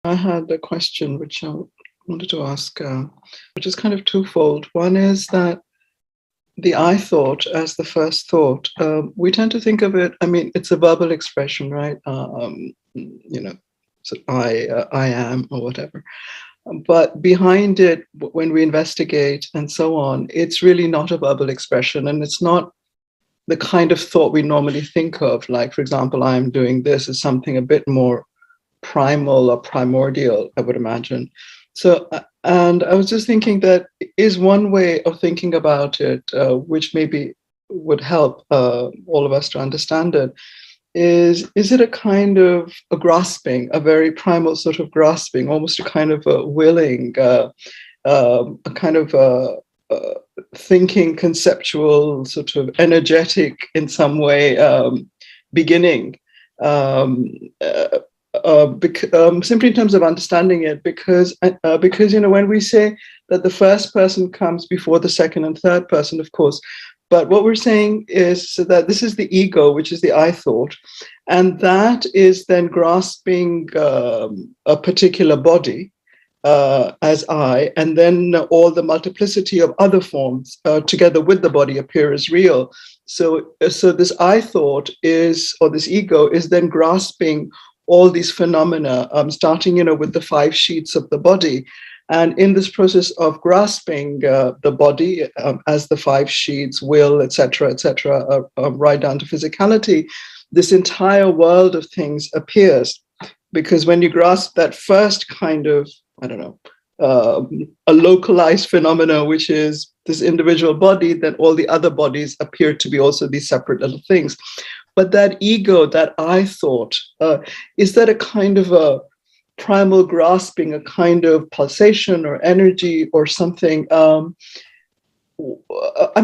I had a question which I wanted to ask, which is kind of twofold. One is that the I thought as the first thought, we tend to think of it, I mean, it's a verbal expression, right? So I am, or whatever. But behind it, when we investigate and so on, it's really not a verbal expression, and it's not the kind of thought we normally think of. Like, for example, I'm doing this is something a bit more primal or primordial, I would imagine. So, and I was just thinking that is one way of thinking about it, which maybe would help all of us to understand it, is it a kind of a grasping, a very primal sort of grasping, almost a kind of a willing, a kind of thinking, conceptual, sort of energetic in some way beginning, simply in terms of understanding it, because when we say that the first person comes before the second and third person, of course, but what we're saying is that this is the ego, which is the I thought, and that is then grasping a particular body as I, and then all the multiplicity of other forms together with the body appear as real. So this I thought is, or this ego is then grasping all these phenomena, starting, with the 5 sheets of the body. And in this process of grasping the body as the 5 sheets, will, etc., right down to physicality, this entire world of things appears. Because when you grasp that first kind of, I don't know, a localized phenomena, which is this individual body, then all the other bodies appear to be also these separate little things. But that ego, that I thought, is that a kind of a primal grasping, a kind of pulsation or energy or something? I'm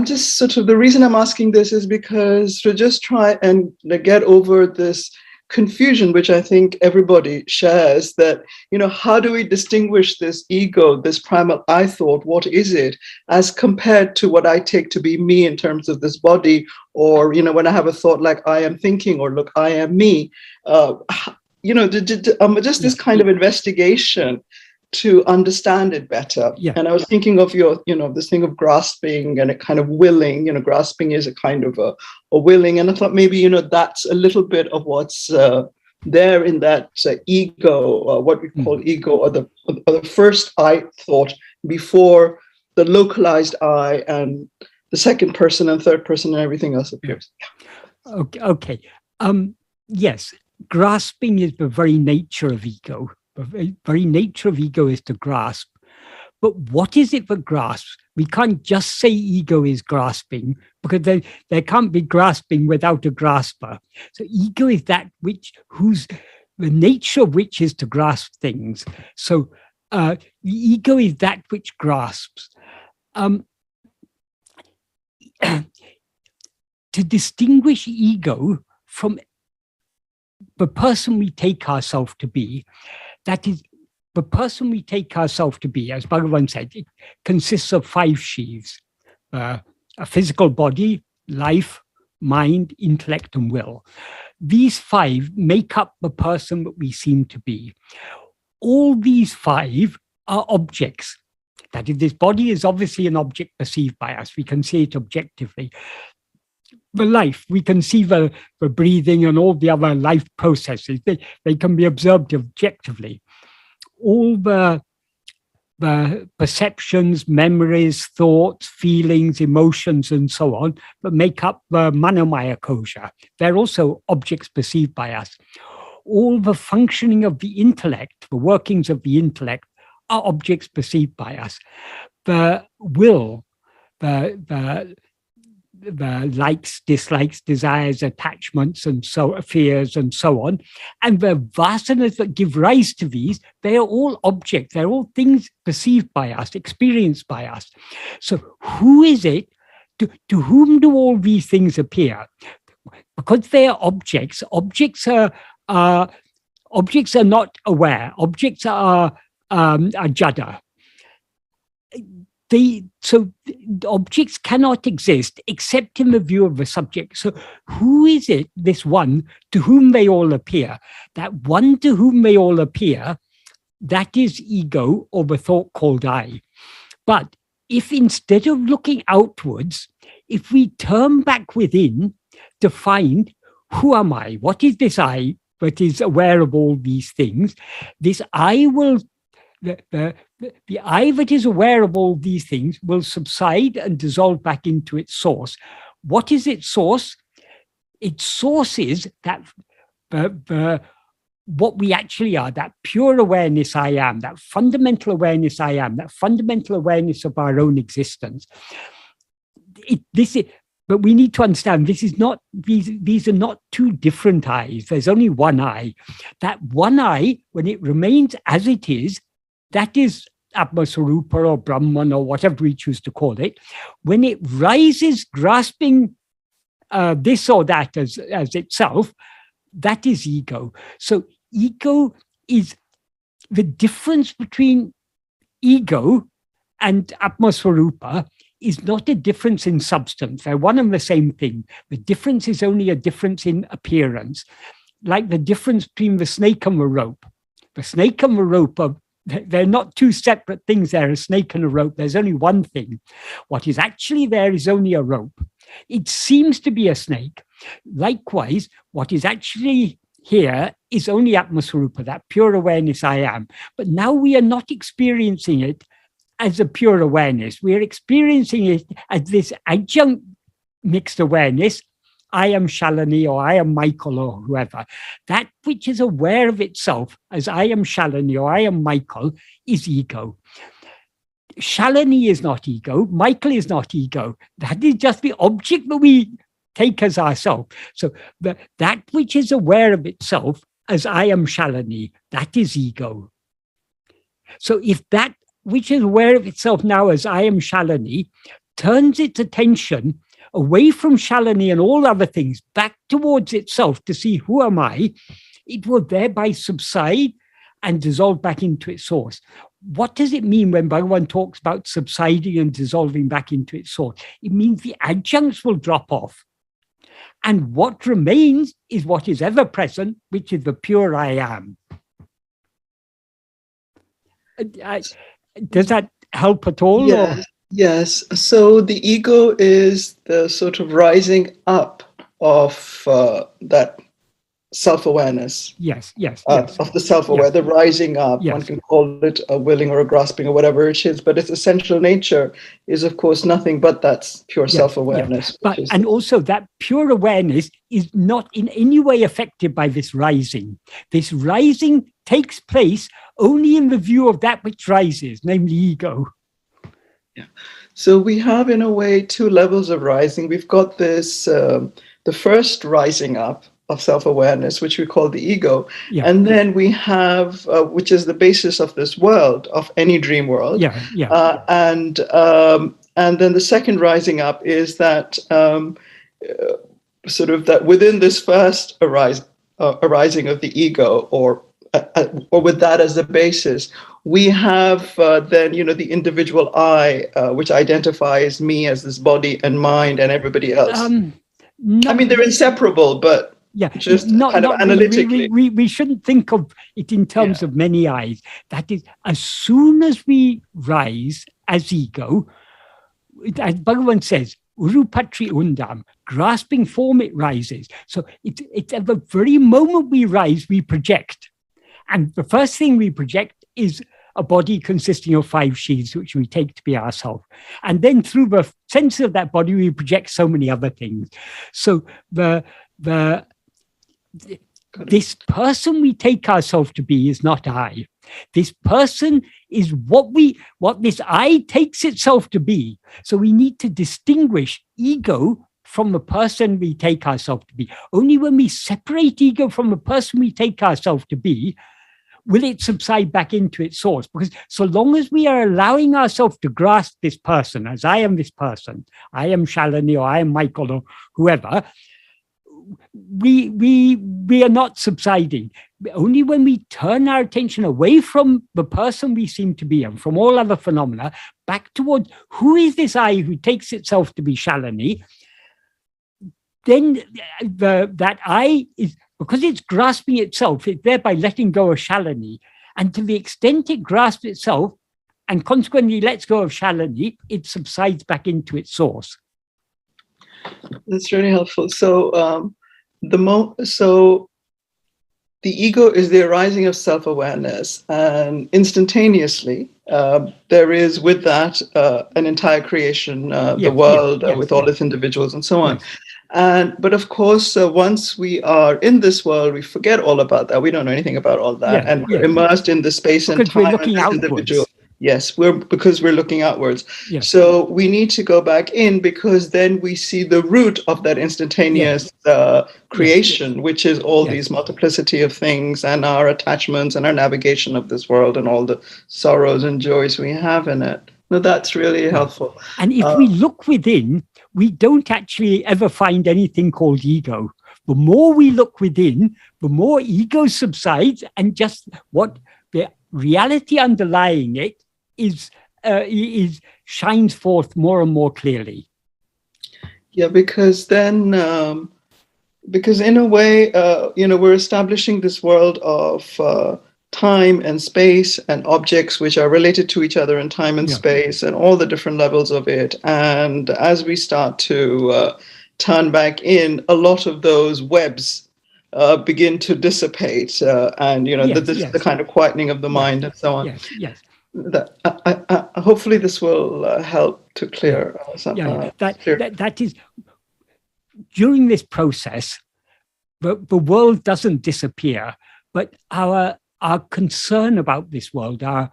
just sort of, the reason I'm asking this is because to just try and get over this confusion, which I think everybody shares, that, how do we distinguish this ego, this primal I thought, what is it, as compared to what I take to be me in terms of this body, or, when I have a thought like I am thinking, or look, I am me, just this kind of investigation to understand it better. Yeah. And I was thinking of your, this thing of grasping and a kind of willing, grasping is a kind of a willing. And I thought maybe, that's a little bit of what's there in that ego, what we call ego, or the first I thought before the localized I and the second person and third person and everything else appears. Okay. Yes, grasping is the very nature of ego. The very nature of ego is to grasp. But what is it that grasps? We can't just say ego is grasping, because there can't be grasping without a grasper. So ego is that the nature of which is to grasp things. So the ego is that which grasps. To distinguish ego from the person we take ourselves to be, that is, the person we take ourselves to be, as Bhagavan said, it consists of 5 sheaves: a physical body, life, mind, intellect, and will. These 5 make up the person that we seem to be. All these 5 are objects. That is, this body is obviously an object perceived by us. We can see it objectively. The life, we can see the breathing and all the other life processes. They can be observed objectively. All the perceptions, memories, thoughts, feelings, emotions, and so on, that make up the manomaya kosha. They're also objects perceived by us. All the functioning of the intellect, the workings of the intellect, are objects perceived by us. The will, the likes, dislikes, desires, attachments, and so fears, and so on, and the vasanas that give rise to these, they are all objects. They're all things perceived by us, experienced by us. So who is it? To whom do all these things appear? Because they are objects. Objects are not aware. Objects are jada. So objects cannot exist except in the view of the subject. So who is it, this one, to whom they all appear? That one to whom they all appear that is ego, or the thought called I. But if instead of looking outwards, if we turn back within to find, who am I? What is this I that is aware of all these things? This I will, the I that is aware of all these things will subside and dissolve back into its source. What is its source? Its source is that what we actually are, that pure awareness I am, that fundamental awareness I am, that fundamental awareness of our own existence. But we need to understand this is not, these are not two different I's. There's only one I. That one I, when it remains as it is, that is Atma-swarupa or Brahman or whatever we choose to call it. When it rises grasping this or that as itself, that is ego. So ego is the difference between ego and Atma-swarupa is not a difference in substance. They're one and the same thing. The difference is only a difference in appearance, like the difference between the snake and the rope. The snake and the rope they're not two separate things. They're a snake and a rope. There's only one thing. What is actually there is only a rope. It seems to be a snake. Likewise, what is actually here is only Atma-swarupa, that pure awareness I am. But now we are not experiencing it as a pure awareness. We are experiencing it as this adjunct mixed awareness. I am Shalini, or I am Michael, or whoever. That which is aware of itself as I am Shalini or I am Michael is ego. Shalini is not ego. Michael is not ego. That is just the object that we take as ourself. So that which is aware of itself as I am Shalini, that is ego. So if that which is aware of itself now as I am Shalini turns its attention away from Shalini and all other things back towards itself to see who am I, it will thereby subside and dissolve back into its source. What does it mean when Bhagavan talks about subsiding and dissolving back into its source? It means the adjuncts will drop off. And what remains is what is ever present, which is the pure I am. Does that help at all? Yes. Yes. So the ego is the sort of rising up of that self-awareness. Yes. Of the self-aware, yes. The rising up. Yes. One can call it a willing or a grasping or whatever it is, but its essential nature is, of course, nothing but that pure self-awareness. But, and also that pure awareness is not in any way affected by this rising. This rising takes place only in the view of that which rises, namely ego. Yeah. So we have, in a way, two levels of rising. We've got this, the first rising up of self-awareness, which we call the ego. Yeah. And then we have, which is the basis of this world, of any dream world. And then the second rising up is that sort of that within this first arising of the ego, or with that as the basis, we have then, the individual I, which identifies me as this body and mind and everybody else. I mean, they're inseparable, but just kind of analytically. We shouldn't think of it in terms of many I's. That is, as soon as we rise as ego, as Bhagavan says, Urupatri undam, grasping form, it rises. So it's at the very moment we rise, we project. And the first thing we project is a body consisting of 5 sheaths, which we take to be ourselves. And then through the sense of that body, we project so many other things. So this person we take ourselves to be is not I. This person is what this I takes itself to be. So we need to distinguish ego from the person we take ourselves to be. Only when we separate ego from the person we take ourselves to be, will it subside back into its source? Because so long as we are allowing ourselves to grasp this person as I am this person, I am Shalini or I am Michael or whoever, we are not subsiding. Only when we turn our attention away from the person we seem to be and from all other phenomena, back towards who is this I who takes itself to be Shalini, then that I is, because it's grasping itself, it's thereby letting go of Shalini. And to the extent it grasps itself and consequently lets go of Shalini, it subsides back into its source. That's really helpful. So the ego is the arising of self-awareness, and instantaneously there is with that an entire creation, the world with all its individuals and so on. But of course, once we are in this world, we forget all about that. We don't know anything about all that, and we're immersed in the space and time. We're looking outwards. Yes, because we're looking outwards. Yes. So we need to go back in, because then we see the root of that instantaneous creation, which is all these multiplicity of things and our attachments and our navigation of this world and all the sorrows and joys we have in it. No, that's really helpful. And if we look within, we don't actually ever find anything called ego. The more we look within, the more ego subsides, and just what the reality underlying it is shines forth more and more clearly. Yeah, because then, because in a way, we're establishing this world of time and space and objects which are related to each other in time and space and all the different levels of it. And as we start to turn back in, a lot of those webs begin to dissipate, and the kind of quietening of the mind and so on. Hopefully this will help to clear something. That is, during this process, the world doesn't disappear, but our concern about this world, our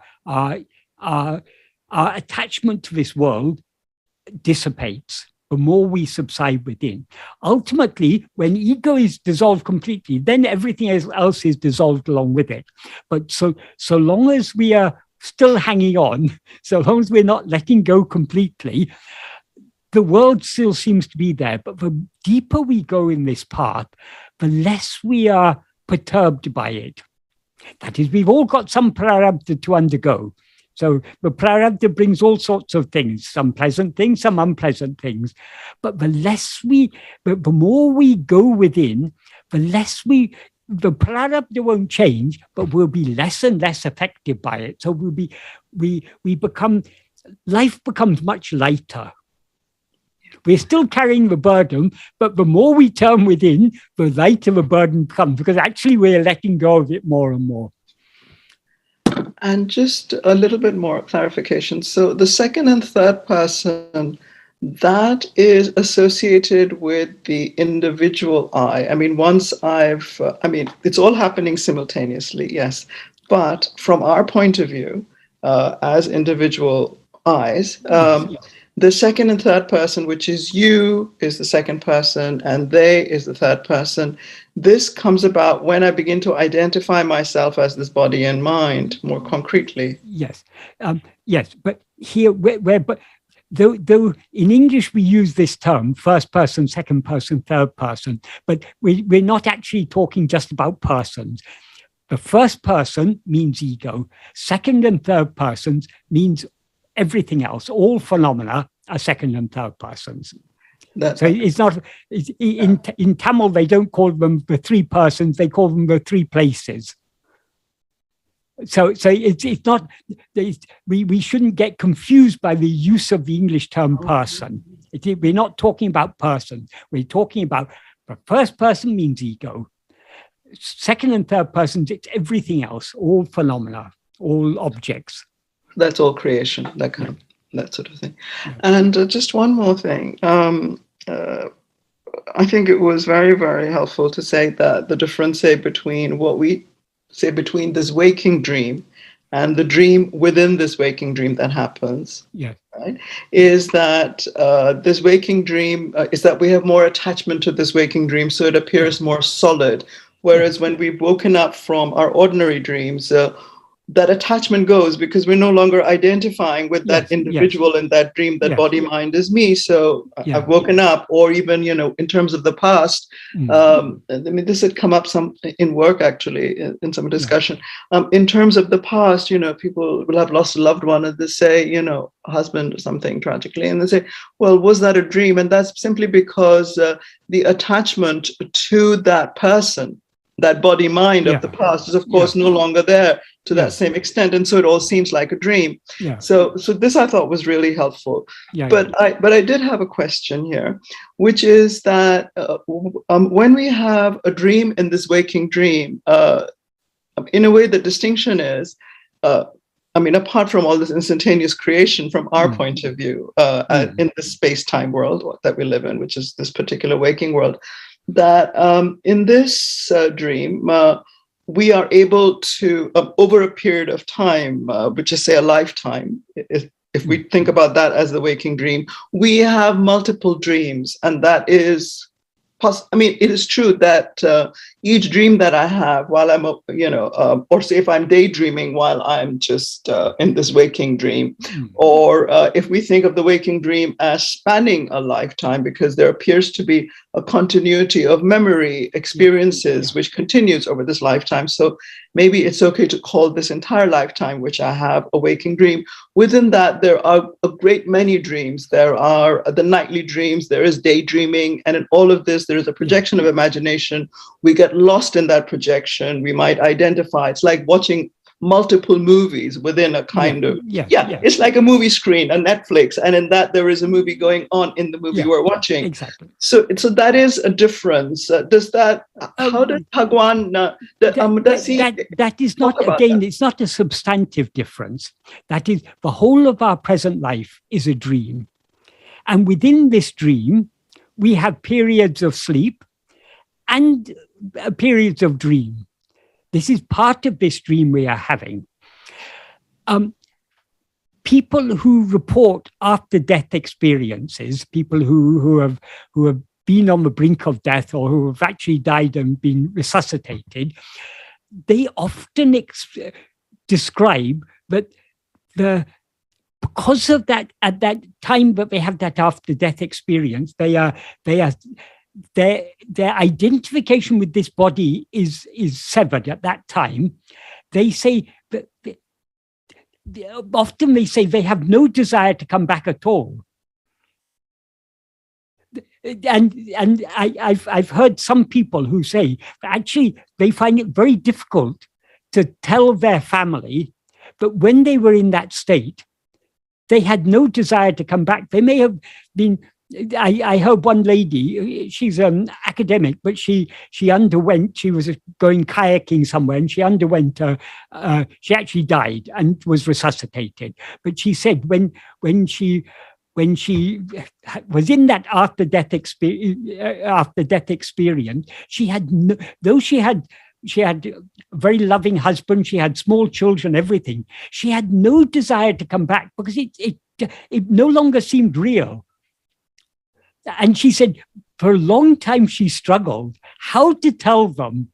attachment to this world dissipates the more we subside within. Ultimately, when ego is dissolved completely, then everything else is dissolved along with it. But so long as we are still hanging on, so long as we're not letting go completely, the world still seems to be there. But the deeper we go in this path, the less we are perturbed by it. That is, we've all got some prarabdha to undergo. So the prarabdha brings all sorts of things, some pleasant things, some unpleasant things. But the more we go within, the prarabdha won't change, but we'll be less and less affected by it. So life becomes much lighter. We're still carrying the burden, but the more we turn within, the lighter the burden becomes, because actually we're letting go of it more and more. And just a little bit more clarification. So the second and third person, that is associated with the individual I. I mean, it's all happening simultaneously, yes. But from our point of view, as individual I's, the second and third person, which is you, is the second person, and they is the third person. This comes about when I begin to identify myself as this body and mind more concretely. Yes, but here, though in English we use this term, first person, second person, third person, but we're not actually talking just about persons. The first person means ego. Second and third persons means everything else. All phenomena are second and third persons. So it's not, in Tamil, they don't call them the three persons, they call them the three places. So it's not, we shouldn't get confused by the use of the English term person. We're not talking about persons. We're talking about the first person means ego. Second and third persons, it's everything else, all phenomena, all objects. That's all creation, that sort of thing. And just one more thing. I think it was very, very helpful to say that the difference, between what we say between this waking dream and the dream within this waking dream that happens, right, is that this waking dream is that we have more attachment to this waking dream, so it appears more solid. Whereas when we've woken up from our ordinary dreams, that attachment goes, because we're no longer identifying with that individual in that dream, that body mind is me. So I've woken up, or even, in terms of the past, this had come up some in work, actually, in some discussion. In terms of the past, people will have lost a loved one and they say, a husband or something tragically, and they say, well, was that a dream? And that's simply because the attachment to that person that body mind of the past is, of course, no longer there to that same extent, and so it all seems like a dream. So this I thought was really helpful. But I did have a question here, which is that when we have a dream in this waking dream, in a way the distinction is, I mean, apart from all this instantaneous creation from our point of view, in the space-time world that we live in, which is this particular waking world, that in this dream, we are able to, over a period of time, which is, say, a lifetime, if we think about that as the waking dream, we have multiple dreams. And that is, I mean, it is true that each dream that I have while I'm, or say if I'm daydreaming while I'm just in this waking dream, or if we think of the waking dream as spanning a lifetime, because there appears to be a continuity of memory experiences which continues over this lifetime. So maybe it's okay to call this entire lifetime, which I have, a waking dream. Within that, there are a great many dreams. There are the nightly dreams, there is daydreaming, and in all of this, there is a projection of imagination. We get lost in that projection. We might identify. It's like watching multiple movies within a kind of, it's like a movie screen, a Netflix, and in that there is a movie going on in the movie we're watching. Exactly. So that is a difference. Does that, how does Bhagavan, that is not, again, it's not a substantive difference. That is, the whole of our present life is a dream. And within this dream, we have periods of sleep and periods of dream. This is part of this dream we are having. People who report after-death experiences, people who have been on the brink of death or who have actually died and been resuscitated, they often describe that because of that, at that time that they have that after-death experience, their identification with this body is severed at that time. They say that often they say they have no desire to come back at all. And I've heard some people who say that actually they find it very difficult to tell their family that when they were in that state, they had no desire to come back. They may have been. I heard one lady, she's an academic, but she was going kayaking somewhere and she underwent, she actually died and was resuscitated. But she said when she was in that after-death experience, she had, though she had a very loving husband, she had small children, everything, she had no desire to come back because it no longer seemed real. And she said, for a long time, she struggled how to tell them.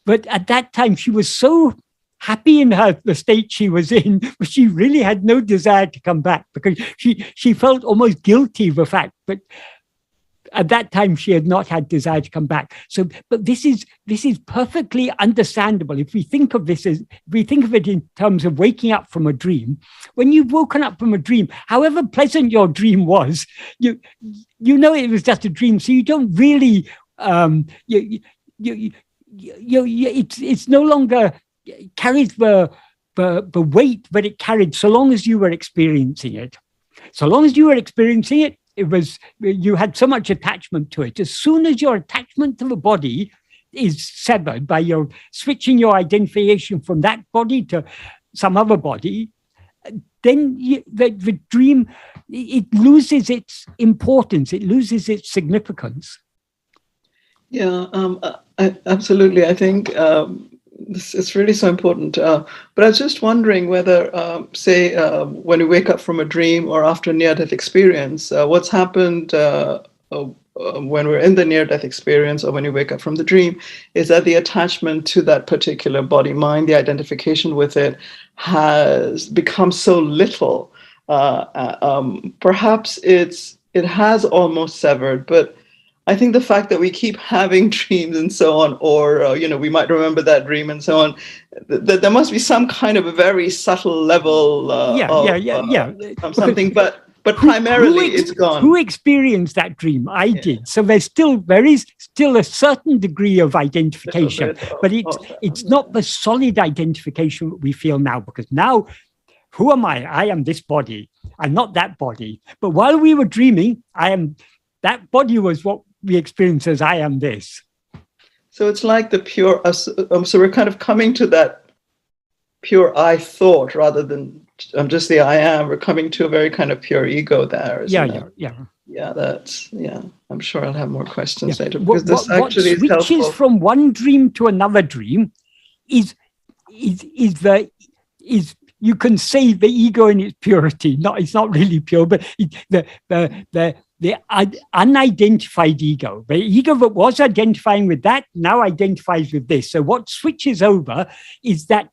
But at that time, she was so happy in the state she was in, but she really had no desire to come back because she felt almost guilty of the fact. But at that time, she had not had desire to come back. So, but this is perfectly understandable if we think of this as, if we think of it in terms of waking up from a dream. When you've woken up from a dream, however pleasant your dream was, you know it was just a dream, so you don't really it's no longer carries the weight that it carried so long as you were experiencing it. So long as you were experiencing it, you had so much attachment to it. As soon as your attachment to the body is severed by your switching your identification from that body to some other body, then the dream, it loses its importance, it loses its significance. Yeah, absolutely. I think it's really so important. But I was just wondering whether, say, when you wake up from a dream or after a near-death experience, what's happened when we're in the near-death experience or when you wake up from the dream, is that the attachment to that particular body-mind, the identification with it, has become so little. Perhaps it has almost severed, but I think the fact that we keep having dreams and so on, or, we might remember that dream and so on, that there must be some kind of a very subtle level of something. But But primarily it's gone. Who experienced that dream? I did. So there is still a certain degree of identification, but it's not the solid identification that we feel now, because now, who am I? I am this body. I'm not that body. But while we were dreaming, that body was what we experienced as I am this. So it's like the pure, so we're kind of coming to that pure I thought rather than just the I am. We're coming to a very kind of pure ego there. Yeah. Yeah, I'm sure I'll have more questions later, because this actually is helpful. Switches from one dream to another dream is you can say the ego in its purity. It's not really pure, but the unidentified ego, the ego that was identifying with that now identifies with this. So what switches over is that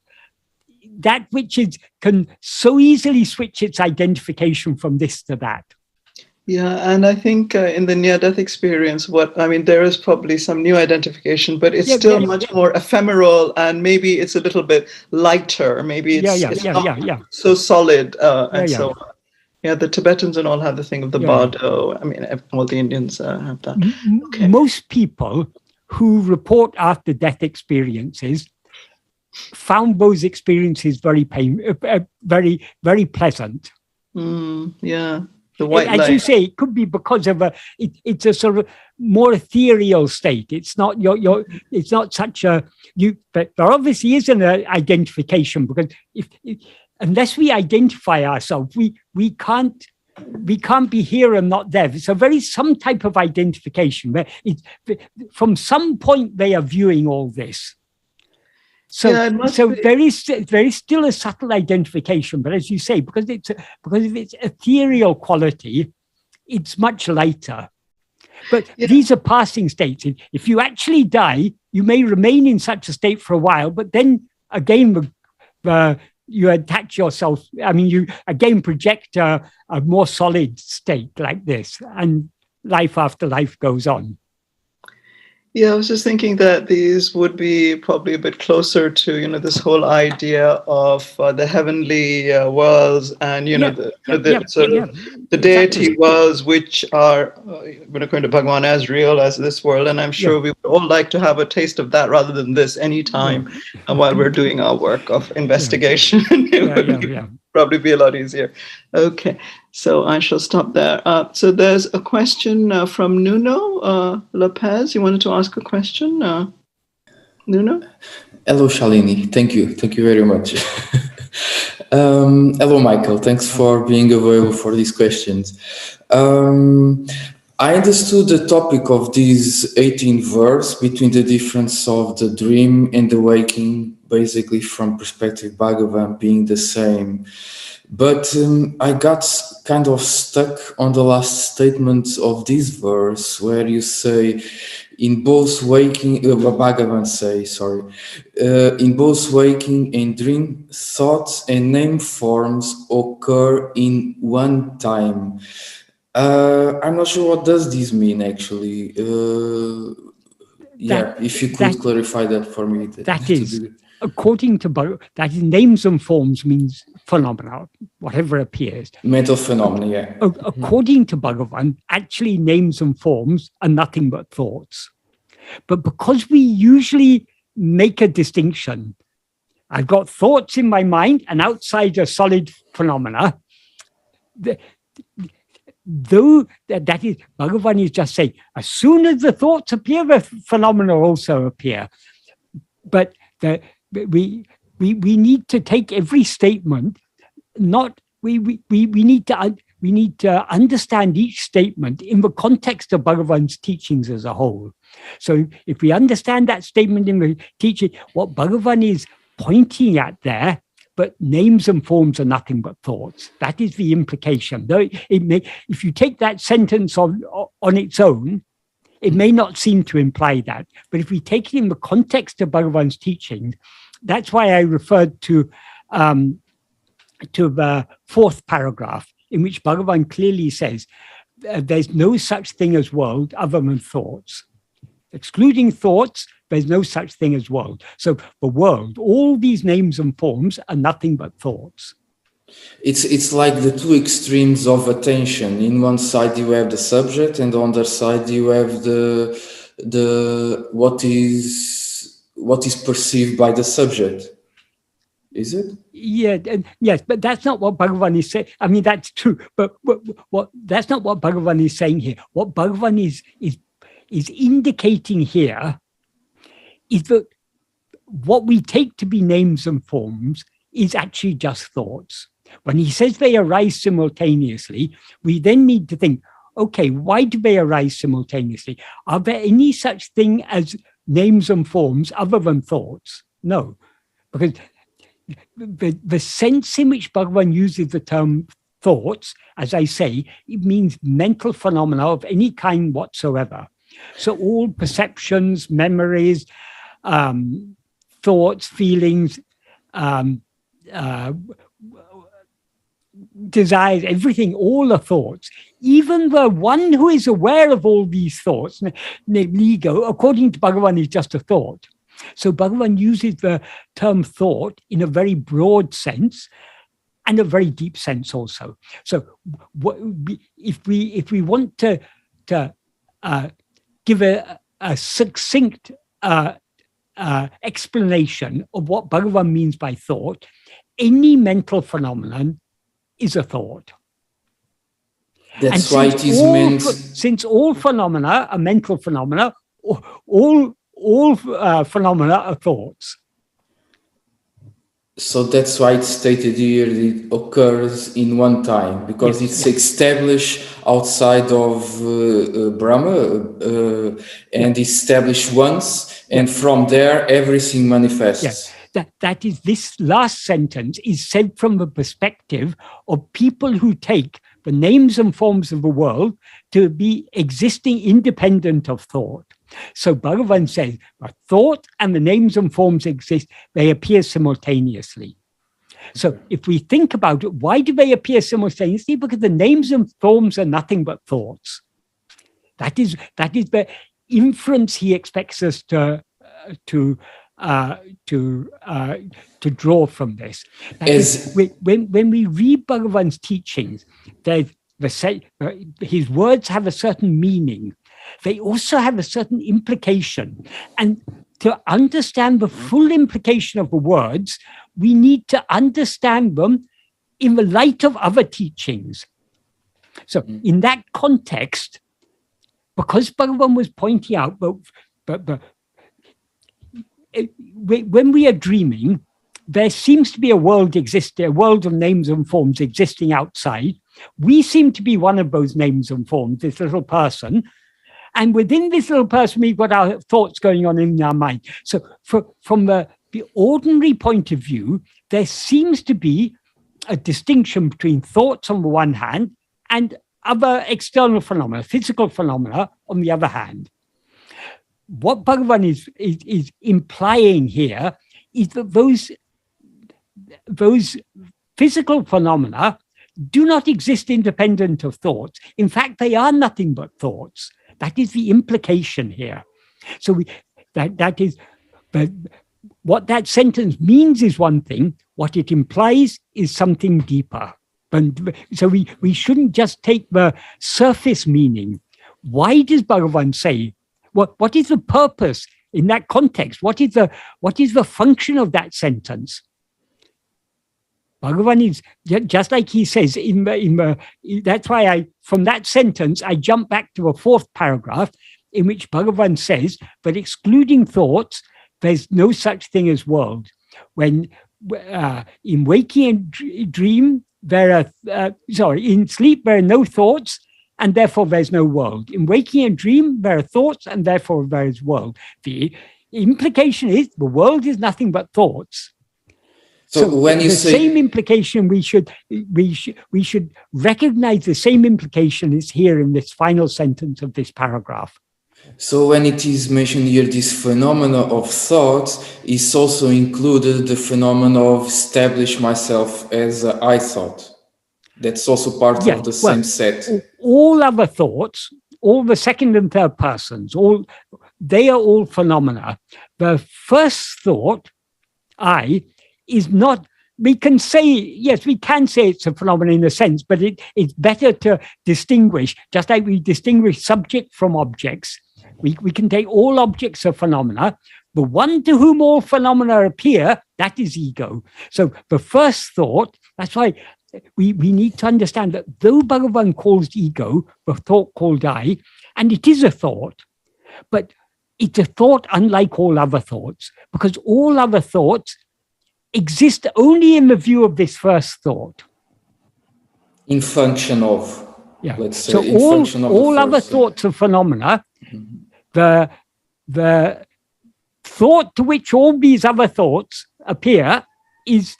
which can so easily switch its identification from this to that. Yeah, and I think in the near-death experience, there is probably some new identification, but it's still much more ephemeral, and maybe it's a little bit lighter. Maybe it's not so solid, and so on. Yeah, the Tibetans and all have the thing of the bardo. I mean, all the Indians have that. Okay. Most people who report after-death experiences found those experiences very very pleasant. Yeah. The white light. As you say, it could be because of it's a sort of more ethereal state. It's not it's not such a but there obviously is an identification, because unless we identify ourselves, we can't be here and not there. It's some type of identification where from some point they are viewing all this. So there is still a subtle identification, but as you say, because of its ethereal quality, it's much lighter. But these are passing states. If you actually die, you may remain in such a state for a while, but then again, you attach yourself. I mean, you again project a more solid state like this, and life after life goes on. Yeah, I was just thinking that these would be probably a bit closer to, this whole idea of the heavenly worlds and, the deity worlds, which are, according to Bhagavan, as real as this world. And I'm sure we would all like to have a taste of that rather than this anytime while we're doing our work of investigation. It would probably be a lot easier. Okay, so I shall stop there. So there's a question from Nuno Lopez. You wanted to ask a question, Nuno? Hello, Shalini. Thank you very much. Hello, Michael. Thanks for being available for these questions. I understood the topic of these 18 verse between the difference of the dream and the waking, basically from perspective Bhagavan being the same. But I got kind of stuck on the last statement of this verse where you say, in both waking, Bhagavan say, in both waking and dream, thoughts and name forms occur in one time. I'm not sure what does this mean actually. If you could clarify that for me. That is, according to Bhagavan, that is, names and forms means phenomena, whatever appears. Mental phenomena, yeah. According to Bhagavan, actually names and forms are nothing but thoughts. But because we usually make a distinction, I've got thoughts in my mind and outside are solid phenomena, though that is, Bhagavan is just saying, as soon as the thoughts appear, the phenomena also appear. But we need to take every statement, we need to understand each statement in the context of Bhagavan's teachings as a whole. So if we understand that statement in the teaching, what Bhagavan is pointing at there, but names and forms are nothing but thoughts. That is the implication. Though if you take that sentence on its own, it may not seem to imply that. But if we take it in the context of Bhagavan's teaching, that's why I referred to the fourth paragraph, in which Bhagavan clearly says there's no such thing as world other than thoughts. Excluding thoughts, there's no such thing as world. So the world, all these names and forms are nothing but thoughts. It's like the two extremes of attention. In one side you have the subject, and on the other side you have the what is perceived by the subject. Is it? Yeah, yes, but that's not what Bhagavan is saying. I mean, that's true, but what that's not what Bhagavan is saying here. What Bhagavan is indicating here is that what we take to be names and forms is actually just thoughts. When he says they arise simultaneously, we then need to think, okay, why do they arise simultaneously? Are there any such thing as names and forms other than thoughts? No, because the sense in which Bhagavan uses the term thoughts, as I say, it means mental phenomena of any kind whatsoever. So all perceptions, memories, thoughts, feelings, desires, everything, all the thoughts, even the one who is aware of all these thoughts, named ego, according to Bhagavan, is just a thought. So Bhagavan uses the term thought in a very broad sense and a very deep sense also. So if we want to give a succinct explanation of what Bhagavan means by thought, any mental phenomenon is a thought. That's why it is meant. Since all phenomena are mental phenomena, all phenomena are thoughts. So that's why it's stated here that it occurs in one time, because it's established outside of Brahma and established once, and from there everything manifests. Yes. That is, this last sentence is said from the perspective of people who take the names and forms of the world to be existing independent of thought. So Bhagavan says, but thought and the names and forms exist, they appear simultaneously. So if we think about it, why do they appear simultaneously? Because the names and forms are nothing but thoughts. That is the inference he expects us to draw from this. When we read Bhagavan's teachings, his words have a certain meaning. They also have a certain implication. And to understand the full implication of the words, we need to understand them in the light of other teachings. So in that context, because Bhagavan was pointing out, when we are dreaming, there seems to be a world existing, a world of names and forms existing outside. We seem to be one of those names and forms, this little person. And within this little person, we've got our thoughts going on in our mind. So from the ordinary point of view, there seems to be a distinction between thoughts on the one hand and other external phenomena, physical phenomena on the other hand. What Bhagavan is implying here is that those physical phenomena do not exist independent of thoughts. In fact, they are nothing but thoughts. That is the implication here. So that is, but what that sentence means is one thing. What it implies is something deeper. And so we shouldn't just take the surface meaning. Why does Bhagavan say? What is the purpose in that context? What is the function of that sentence? Bhagavan is just like he says that's why from that sentence I jump back to a fourth paragraph in which Bhagavan says that excluding thoughts, there's no such thing as world. When in waking and dream in sleep there are no thoughts, and therefore there's no world. In waking and dream, there are thoughts, and therefore there is world. The implication is the world is nothing but thoughts. So when you say same implication, we should recognize the same implication is here in this final sentence of this paragraph. So when it is mentioned here, this phenomena of thoughts is also included the phenomena of establish myself as I thought. That's also part of the same set. All other thoughts, all the second and third persons, they are all phenomena. The first thought, I, is not we can say, yes, we can say it's a phenomenon in a sense, but it's better to distinguish, just like we distinguish subject from objects. We can take all objects as phenomena. The one to whom all phenomena appear, that is ego. So the first thought, that's why we need to understand that though Bhagavan calls ego the thought called I, and it is a thought, but it's a thought unlike all other thoughts, because all other thoughts exist only in the view of this first thought. In function of, let's say, so all other thoughts of phenomena, the thought to which all these other thoughts appear is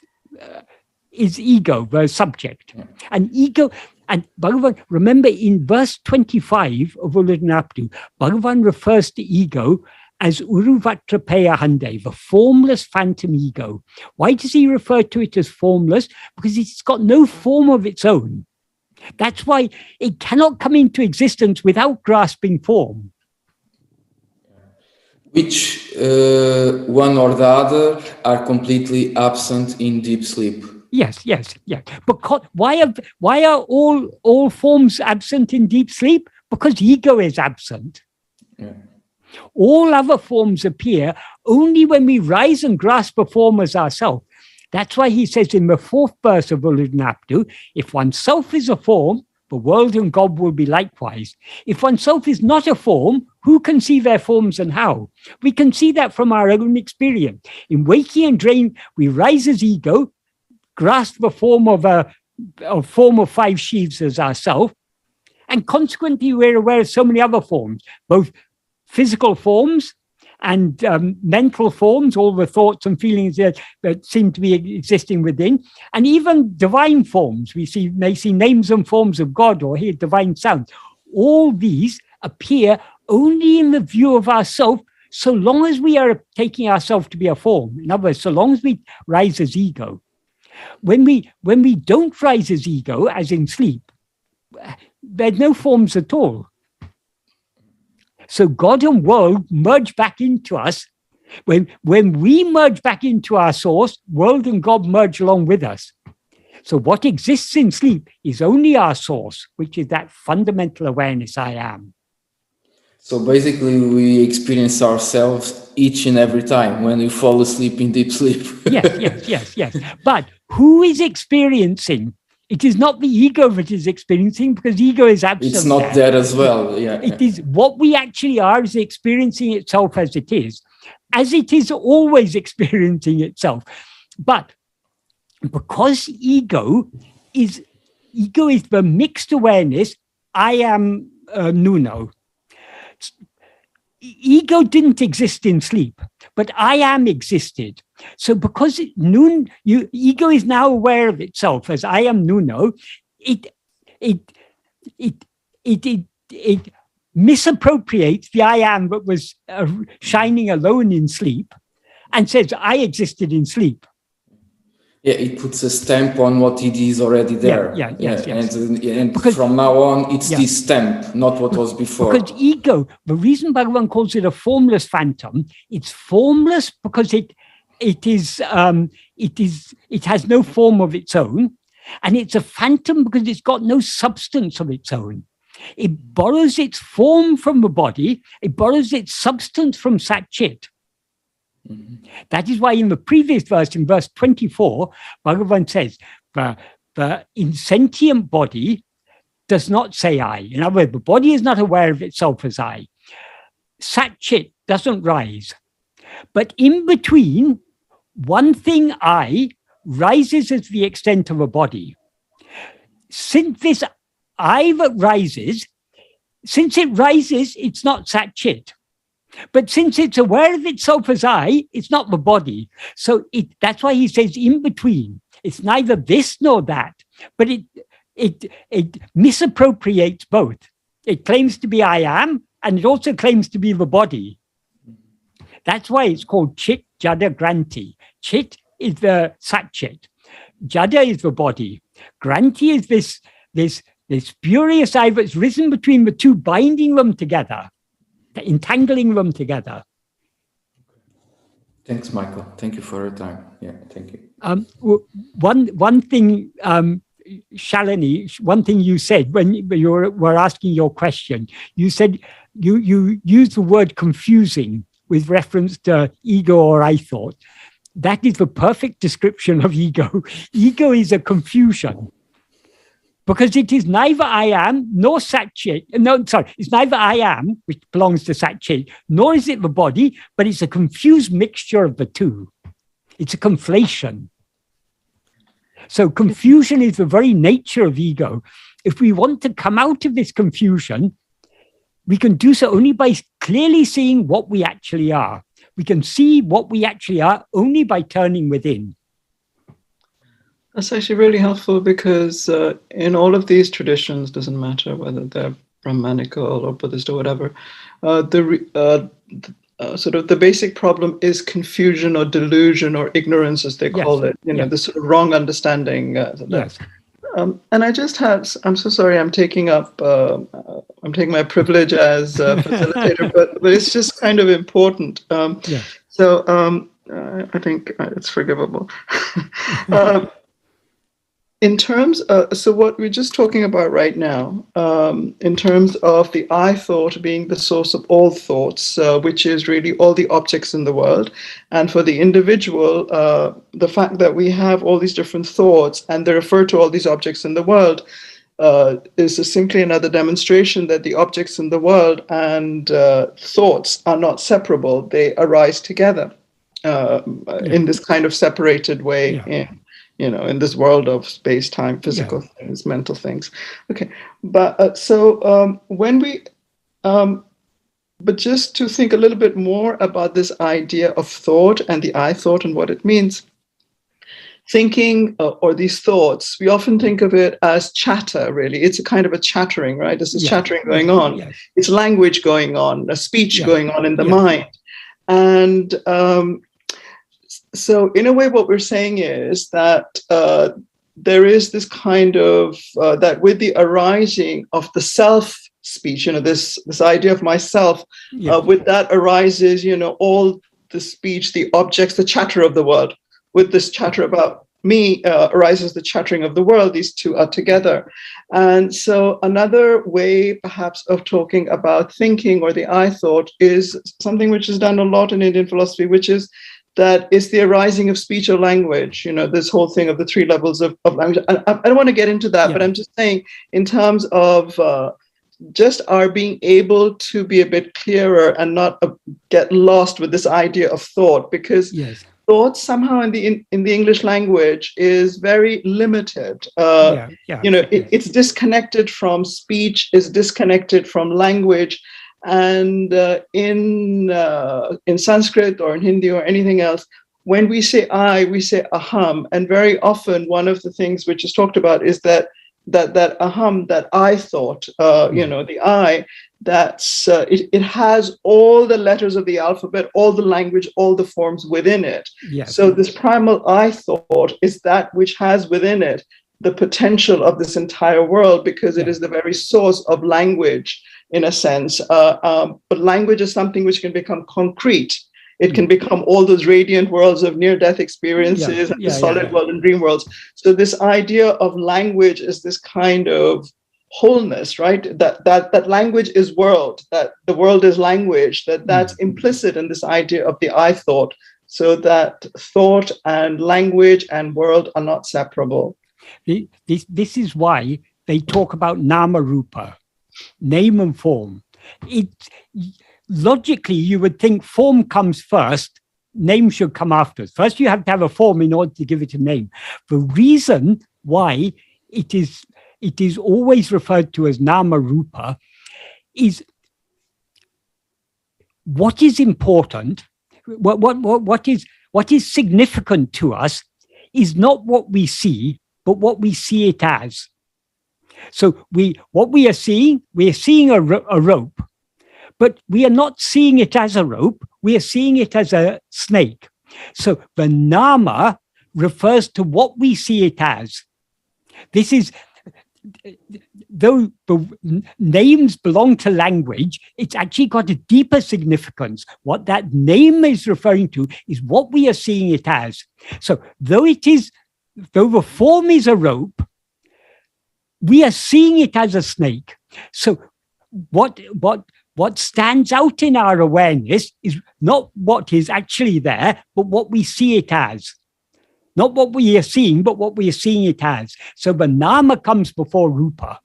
ego, the subject. And ego, and Bhagavan, remember in verse 25 of Ulladu, Bhagavan refers to ego as Uruvatrapeya Hande, the formless phantom ego. Why does he refer to it as formless? Because it's got no form of its own. That's why it cannot come into existence without grasping form. Which one or the other are completely absent in deep sleep. Yes. Because why are all forms absent in deep sleep? Because ego is absent. Yeah. All other forms appear only when we rise and grasp a form as ourself. That's why he says in the 4th verse of Ulladu, if oneself is a form, the world and God will be likewise. If oneself is not a form, who can see their forms and how? We can see that from our own experience. In waking and dream, we rise as ego, grasp the form of a form of 5 sheaves as ourself, and consequently we're aware of so many other forms, both physical forms and mental forms, all the thoughts and feelings that seem to be existing within, and even divine forms. We may see names and forms of God or hear divine sounds. All these appear only in the view of ourself, so long as we are taking ourselves to be a form. In other words, so long as we rise as ego. When we don't rise as ego, as in sleep, there's no forms at all. So God and world merge back into us. When we merge back into our source, world and God merge along with us. So what exists in sleep is only our source, which is that fundamental awareness I am. So basically we experience ourselves each and every time when we fall asleep in deep sleep. Yes. But who is experiencing? It is not the ego that is experiencing, because ego is absent. It's not there as well. Yeah. It is what we actually are, is experiencing itself as it is always experiencing itself. But because ego is the mixed awareness, I am Nuno. Ego didn't exist in sleep, but I am existed. So because ego is now aware of itself as I am Nuno, it misappropriates the I am that was shining alone in sleep and says I existed in sleep. Yeah, it puts a stamp on what it is already there. Yes. And because, from now on, it's this stamp, not what was before. Because ego, the reason Bhagavan calls it a formless phantom, it's formless because it has no form of its own, and it's a phantom because it's got no substance of its own. It borrows its form from the body, it borrows its substance from Sat Chit. Mm-hmm. That is why in the previous verse, in verse 24, Bhagavan says, the insentient body does not say I. In other words, the body is not aware of itself as I. Sat Chit doesn't rise. But in between, one thing I rises as the extent of a body. Since this I that rises, since it rises, it's not Sat Chit. But since it's aware of itself as I, it's not the body. So that's why he says in between. It's neither this nor that, but it misappropriates both. It claims to be I am, and it also claims to be the body. That's why it's called Chit, Jada, Granti. Chit is the Sat Chit. Jada is the body. Granti is this spurious I that's risen between the two, binding them together, entangling them together. Thanks, Michael. Thank you for your time. Yeah, thank you. One thing, Shalini, one thing you said when you were asking your question, you said you used the word confusing with reference to ego or I thought. That is the perfect description of ego. Ego is a confusion because it is neither I am nor Sat-Chit. No, sorry, it's neither I am, which belongs to Sat-Chit, nor is it the body, but it's a confused mixture of the two. It's a conflation. So confusion is the very nature of ego. If we want to come out of this confusion, we can do so only by clearly seeing what we actually are. We can see what we actually are only by turning within. That's actually really helpful because in all of these traditions, doesn't matter whether they're Brahmanical or Buddhist or whatever, sort of the basic problem is confusion or delusion or ignorance, as they call it. The sort of wrong understanding. Yes. And I just had, I'm so sorry, I'm taking my privilege as a facilitator, but it's just kind of important. So I think it's forgivable. In terms of, so what we're just talking about right now, in terms of the I thought being the source of all thoughts, which is really all the objects in the world. And for the individual, the fact that we have all these different thoughts and they refer to all these objects in the world is simply another demonstration that the objects in the world and thoughts are not separable. They arise together in this kind of separated way. In this world of space, time, physical things, mental things. Okay, but when we, but just to think a little bit more about this idea of thought and the I thought and what it means. Thinking or these thoughts, we often think of it as chatter, really. It's a kind of a chattering, right? There's this chattering going on. Yes. It's language going on, a speech going on in the mind. And so in a way, what we're saying is that there is this kind of, that with the arising of the self speech, this idea of myself, with that arises, all the speech, the objects, the chatter of the world. With this chatter about me arises the chattering of the world. These two are together. And so another way perhaps of talking about thinking or the I thought is something which is done a lot in Indian philosophy, which is that it's the arising of speech or language, this whole thing of the three levels of language. I don't want to get into that, but I'm just saying in terms of just our being able to be a bit clearer and not get lost with this idea of thought, because thought somehow in the English language is very limited. It's disconnected from speech, is disconnected from language. And in Sanskrit or in Hindi or anything else, when we say I, we say aham. And very often one of the things which is talked about is that aham, that I thought, the I, that's it has all the letters of the alphabet, all the language, all the forms within it. So this primal I thought is that which has within it the potential of this entire world, because it is the very source of language, in a sense. But language is something which can become concrete. It can become all those radiant worlds of near-death experiences and the solid world and dream worlds. So this idea of language is this kind of wholeness, right? That language is world, that the world is language, that's implicit in this idea of the I thought, so that thought and language and world are not separable. This is why they talk about nama rupa, name and form. Logically, you would think form comes first, name should come after. First, you have to have a form in order to give it a name. The reason why it is always referred to as nama rupa is what is important, what is significant to us is not what we see, but what we see it as. So what we are seeing a rope, but we are not seeing it as a rope, we are seeing it as a snake. So the nama refers to what we see it as. This is though the names belong to language, it's actually got a deeper significance. What that name is referring to is what we are seeing it as. So though the form is a rope, we are seeing it as a snake. So what stands out in our awareness is not what is actually there, but what we see it as. Not what we are seeing, but what we are seeing it as. So the nama comes before rupa.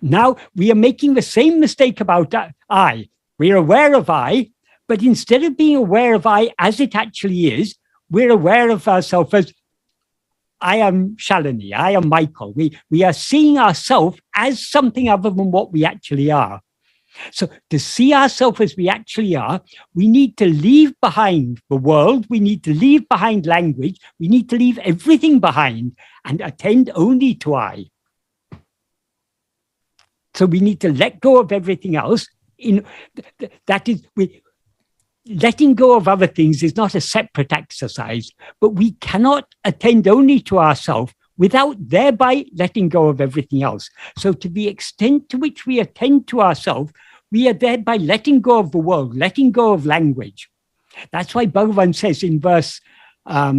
Now we are making the same mistake about I. We are aware of I, but instead of being aware of I as it actually is, we're aware of ourselves as I am Shalini, I am Michael. We are seeing ourselves as something other than what we actually are. So to see ourselves as we actually are, we need to leave behind the world, we need to leave behind language, we need to leave everything behind and attend only to I. So we need to let go of everything else. Letting go of other things is not a separate exercise, but we cannot attend only to ourselves without thereby letting go of everything else. So to the extent to which we attend to ourselves, we are thereby letting go of the world, letting go of language. That's why Bhagavan says in verse, I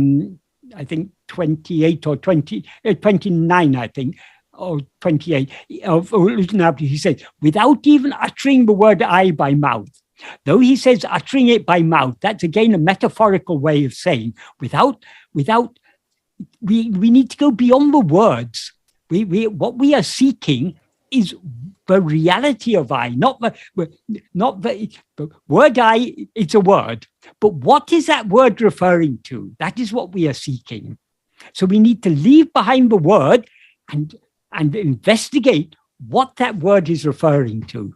think 28 or 29, I think, or 28, he says, without even uttering the word I by mouth. Though he says uttering it by mouth, that's again a metaphorical way of saying without we need to go beyond the words. What we are seeking is the reality of I, not the word I. It's a word, but what is that word referring to? That is what we are seeking. So we need to leave behind the word and investigate what that word is referring to.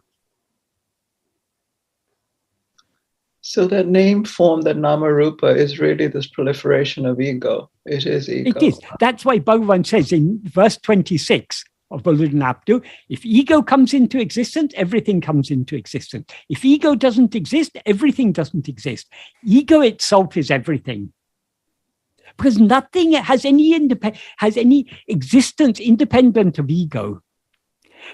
So that name form, that nama rupa, is really this proliferation of ego. It is ego. It is. That's why Bhagavan says in verse 26 of Balaram, if ego comes into existence, everything comes into existence. If ego doesn't exist, everything doesn't exist. Ego itself is everything. Because nothing has any existence independent of ego.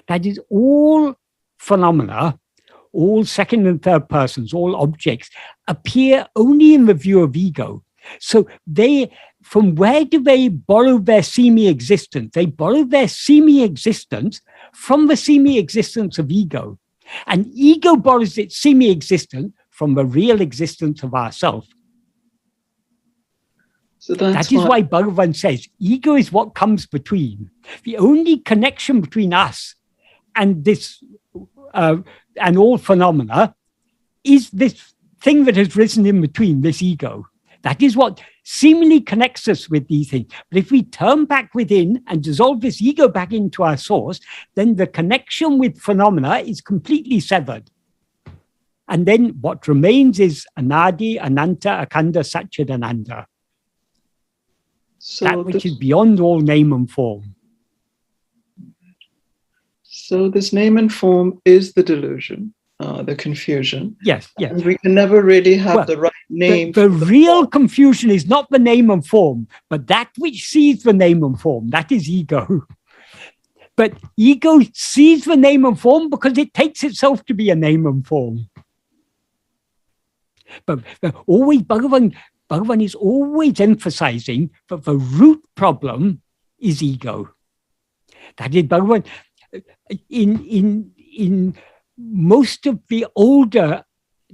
That is, all phenomena, all second and third persons, all objects appear only in the view of ego. So from where do they borrow their semi-existence? They borrow their semi-existence from the semi-existence of ego. And ego borrows its semi-existence from the real existence of ourself. So that is why Bhagavan says ego is what comes between. The only connection between us and this and all phenomena is this thing that has risen in between, this ego. That is what seemingly connects us with these things. But if we turn back within and dissolve this ego back into our source, then the connection with phenomena is completely severed. And then what remains is Anadi, Ananta, Akhanda, Satchidananda. So that which is beyond all name and form. So this name and form is the delusion, the confusion. Yes, yes. And we can never really have the right name. The real confusion is not the name and form, but that which sees the name and form. That is ego. But ego sees the name and form because it takes itself to be a name and form. But always Bhagavan is always emphasizing that the root problem is ego. That is, Bhagavan, in most of the older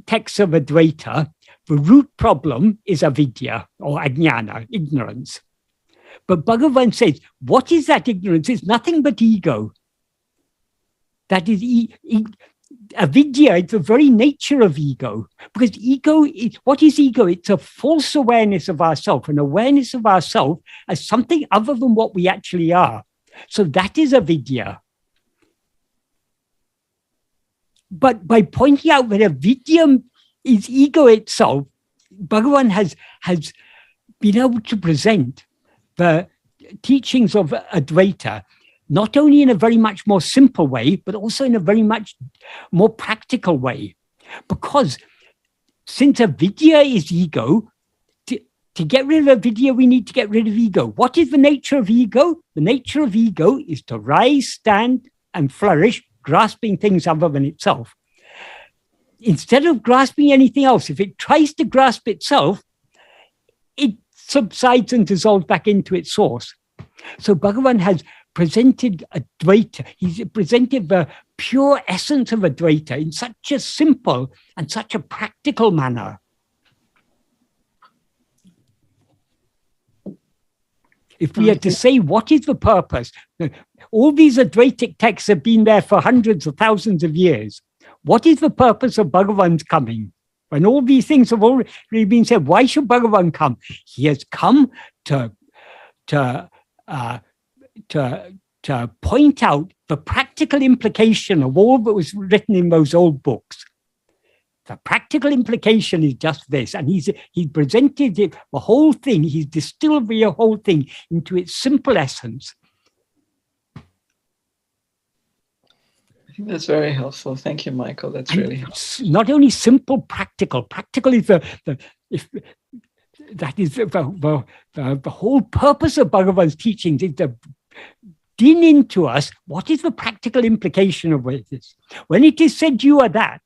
texts of Advaita, the root problem is avidya or agyana, ignorance. But Bhagavan says, what is that ignorance? It's nothing but ego. That is avidya, it's the very nature of ego. Because ego, what is ego? It's a false awareness of ourself, an awareness of ourself as something other than what we actually are. So that is avidya. But by pointing out that avidya is ego itself, Bhagavan has been able to present the teachings of Advaita not only in a very much more simple way, but also in a very much more practical way. Because since avidya is ego, To get rid of avidya, we need to get rid of ego. What is the nature of ego? The nature of ego is to rise, stand, and flourish, grasping things other than itself. Instead of grasping anything else, if it tries to grasp itself, it subsides and dissolves back into its source. So Bhagavan has presented Advaita. He's presented the pure essence of Advaita in such a simple and such a practical manner. If we are to say, what is the purpose? All these Advaitic texts have been there for hundreds of thousands of years. What is the purpose of Bhagavan's coming? When all these things have already been said, why should Bhagavan come? He has come to point out the practical implication of all that was written in those old books. The practical implication is just this, and he presented it, the whole thing, he's distilled the whole thing into its simple essence. I think that's very helpful. Thank you, Michael. That's really helpful. Not only simple, practical. Practical is the whole purpose of Bhagavan's teachings is to din into us what is the practical implication of this. When it is said you are that,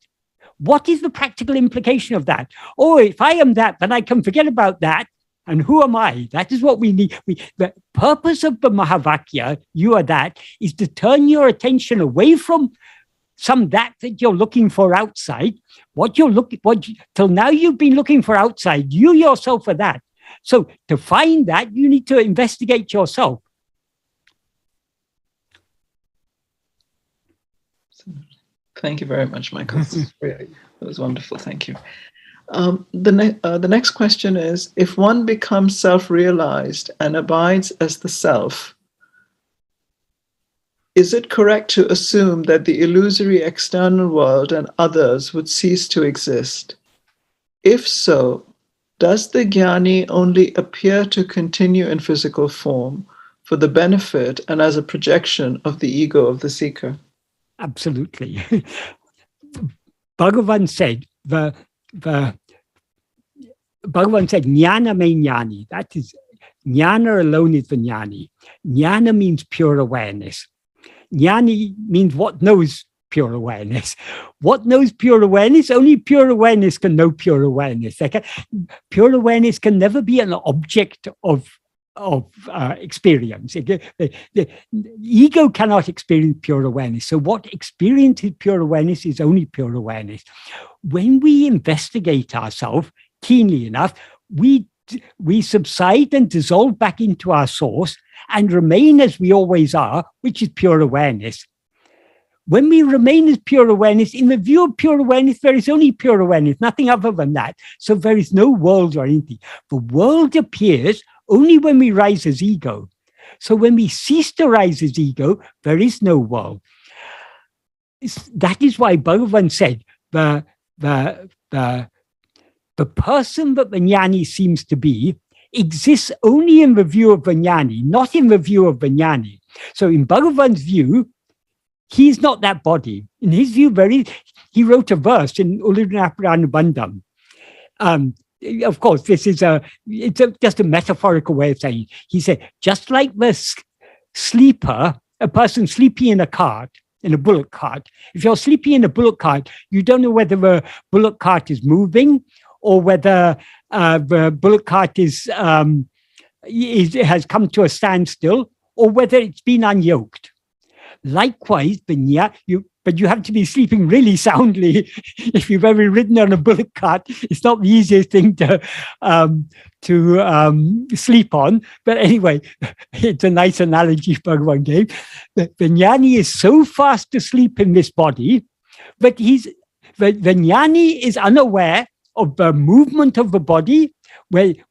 what is the practical implication of that? Oh, if I am that, then I can forget about that. And who am I? That is what we need. The purpose of the Mahavakya, you are that, is to turn your attention away from some that you're looking for outside. Till now you've been looking for outside. You yourself are that. So to find that, you need to investigate yourself. Thank you very much, Michael. That was wonderful. Thank you. The next question is, if one becomes self-realized and abides as the self, is it correct to assume that the illusory external world and others would cease to exist? If so, does the Jnani only appear to continue in physical form for the benefit and as a projection of the ego of the seeker? Absolutely. Bhagavan said, Bhagavan said, Jnana me Jnani. That is, Jnana alone is the Jnani. Jnana means pure awareness. Jnani means what knows pure awareness. What knows pure awareness? Only pure awareness can know pure awareness. Pure awareness can never be an object of experience. The ego cannot experience pure awareness. So what experiences pure awareness is only pure awareness. When we investigate ourselves keenly enough, we subside and dissolve back into our source and remain as we always are, which is pure awareness. When we remain as pure awareness, in the view of pure awareness, there is only pure awareness, nothing other than that. So there is no world or anything. The world appears only when we rise as ego. So when we cease to rise as ego, there is no world. That is why Bhagavan said the person that the Jnani seems to be exists only in the view of the Jnani, not in the view of the Jnani. So in Bhagavan's view, he is not that body. In his view, he wrote a verse in Ulunapranubandham. Of course, this is just a metaphorical way of saying it. He said, just like the sleeper, a person sleeping in a cart, in a bullock cart. If you're sleeping in a bullock cart, you don't know whether the bullock cart is moving or whether the bullock cart has come to a standstill or whether it's been unyoked. Likewise, but you have to be sleeping really soundly. If you've ever ridden on a bullock cart, it's not the easiest thing to sleep on. But anyway, it's a nice analogy Bhagavan gave. The Jnani is so fast asleep in this body, but the Jnani is unaware of the movement of the body,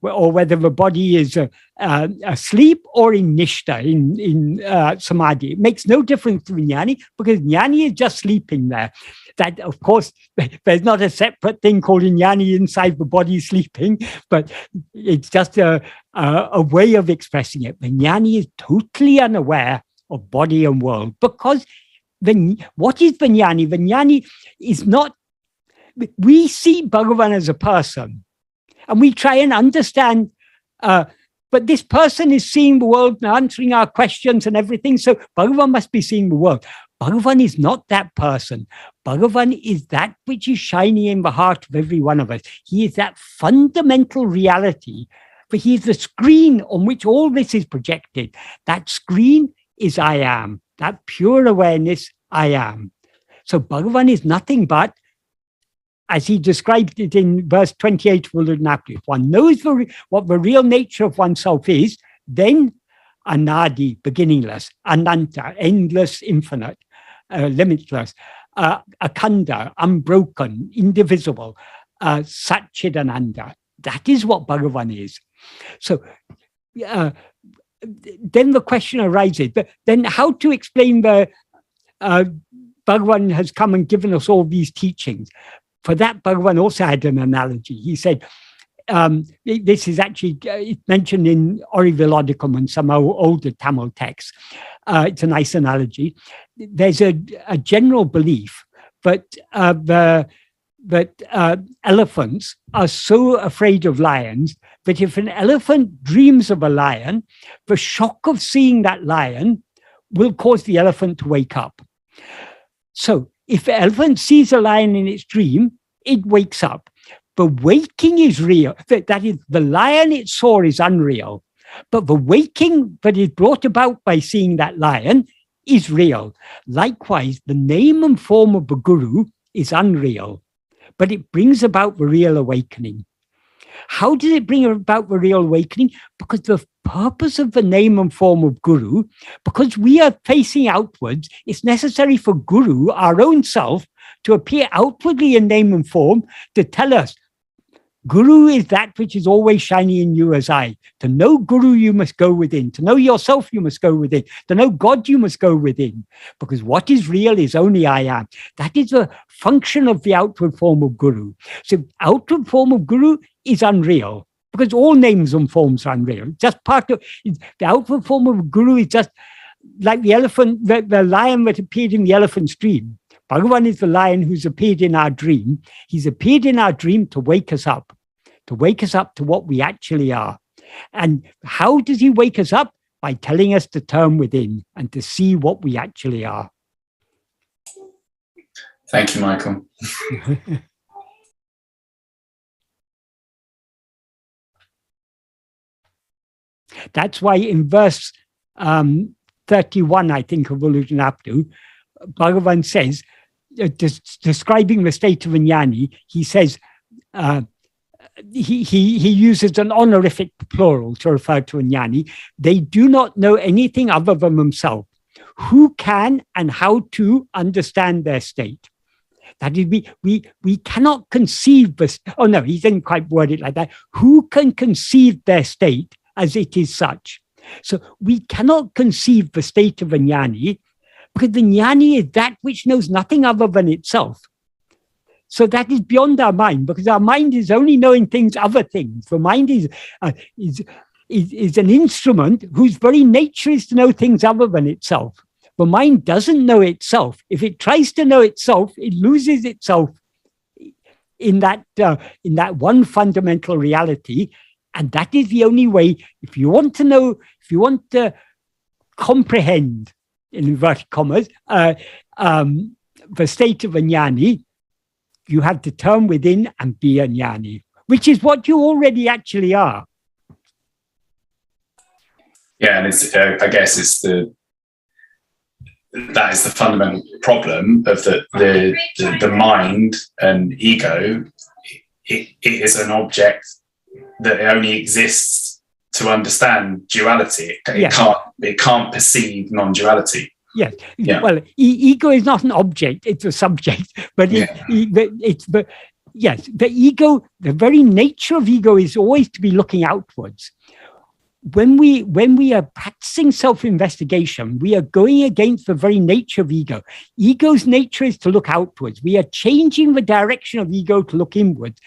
or whether the body is asleep or in nishta, in samadhi. It makes no difference to the Jnani, because Jnani is just sleeping there. That, of course, there's not a separate thing called Jnani inside the body sleeping, but it's just a way of expressing it. The Jnani is totally unaware of body and world, because what is the Jnani? The Jnani is not. We see Bhagavan as a person, and we try and understand But this person is seeing the world and answering our questions and everything. So Bhagavan must be seeing the world. Bhagavan is not that person. Bhagavan is that which is shining in the heart of every one of us. He is that fundamental reality. But he is the screen on which all this is projected. That screen is I am. That pure awareness, I am. So Bhagavan is nothing but, as he described it in verse 28 of Ullurinapti, if one knows what the real nature of oneself is, then Anadi, beginningless, Ananta, endless, infinite, limitless, Akhanda, unbroken, indivisible, Satchidananda. That is what Bhagavan is. So then the question arises, but then how to explain the Bhagavan has come and given us all these teachings? For that, Bhagavan also had an analogy. He said, this is actually it's mentioned in Orivilodicum and some older Tamil texts. It's a nice analogy. There's a general belief that elephants are so afraid of lions that if an elephant dreams of a lion, the shock of seeing that lion will cause the elephant to wake up. So if the elephant sees a lion in its dream, it wakes up. The waking is real. That is, the lion it saw is unreal. But the waking that is brought about by seeing that lion is real. Likewise, the name and form of the Guru is unreal, but it brings about the real awakening. How does it bring about the real awakening? Because the purpose of the name and form of Guru, because we are facing outwards, it's necessary for Guru, our own self, to appear outwardly in name and form to tell us, Guru is that which is always shining in you as I. To know Guru, you must go within. To know yourself, you must go within. To know God, you must go within. Because what is real is only I am. That is a function of the outward form of Guru. So outward form of Guru is unreal, because all names and forms are unreal. Just part of the outward form of Guru is just like the elephant, the lion that appeared in the elephant's dream. Bhagavan is the lion who's appeared in our dream. He's appeared in our dream to wake us up to what we actually are. And how does he wake us up? By telling us to turn within and to see what we actually are. Thank you, Michael. That's why in verse 31, I think, of Ullurinaptu, Bhagavan says, describing the state of Agyani, he says, he uses an honorific plural to refer to Agyani. They do not know anything other than themselves. Who can and how to understand their state? That is, we cannot conceive this. Oh no, he didn't quite word it like that. Who can conceive their state as it is such? So we cannot conceive the state of Agyani, because the Jnani is that which knows nothing other than itself. So that is beyond our mind, because our mind is only knowing things, other things. The mind is an instrument whose very nature is to know things other than itself. The mind doesn't know itself. If it tries to know itself, it loses itself in that one fundamental reality. And that is the only way, if you want to know, if you want to comprehend, in inverted commas, the state of a Jnani, you have to turn within and be a Jnani, which is what you already actually are. Yeah, and it's I guess that is the fundamental problem of the mind and ego. It is an object that only exists to understand duality. It can't perceive non-duality. Yes. Yeah. Well, ego is not an object; it's a subject. But yes, the ego, the very nature of ego is always to be looking outwards. When we are practicing self-investigation, we are going against the very nature of ego. Ego's nature is to look outwards. We are changing the direction of ego to look inwards.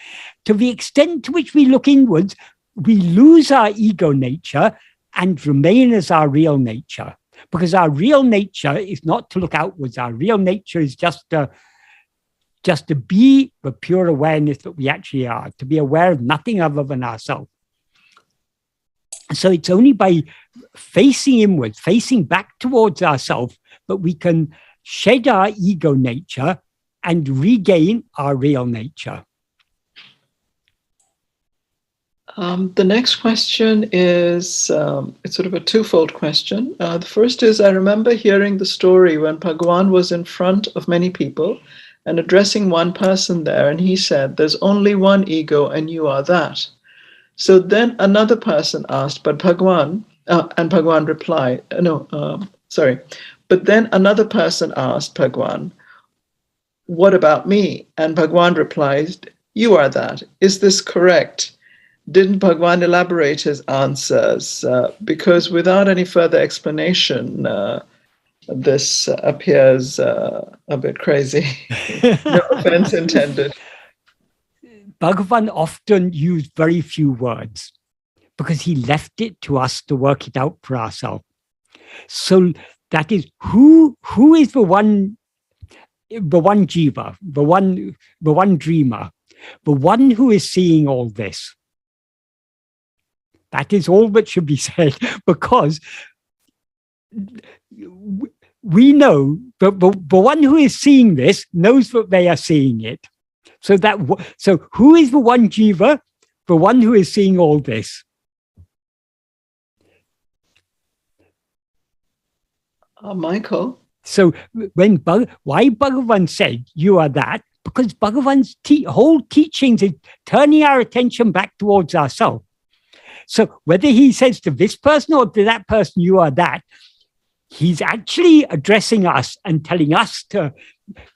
To the extent to which we look inwards, we lose our ego nature and remain as our real nature. Because our real nature is not to look outwards. Our real nature is just to be the pure awareness that we actually are, to be aware of nothing other than ourselves. So it's only by facing inwards, facing back towards ourselves, that we can shed our ego nature and regain our real nature. The next question is, it's sort of a twofold question. The first is, I remember hearing the story when Bhagavan was in front of many people and addressing one person there, and he said, there's only one ego and you are that. So then another person asked, but Bhagavan, and Bhagavan replied, but then another person asked Bhagavan, what about me? And Bhagavan replied, you are that. Is this correct? Didn't Bhagavan elaborate his answers? Because without any further explanation, this appears a bit crazy. No offense intended. Bhagavan often used very few words because he left it to us to work it out for ourselves. So that is who is the one jiva, the one dreamer, the one who is seeing all this. That is all that should be said, because we know that the one who is seeing this knows that they are seeing it. So who is the one jiva? The one who is seeing all this. Michael. So why Bhagavan said you are that? Because Bhagavan's whole teachings is turning our attention back towards ourselves. So whether he says to this person or to that person, you are that, he's actually addressing us and telling us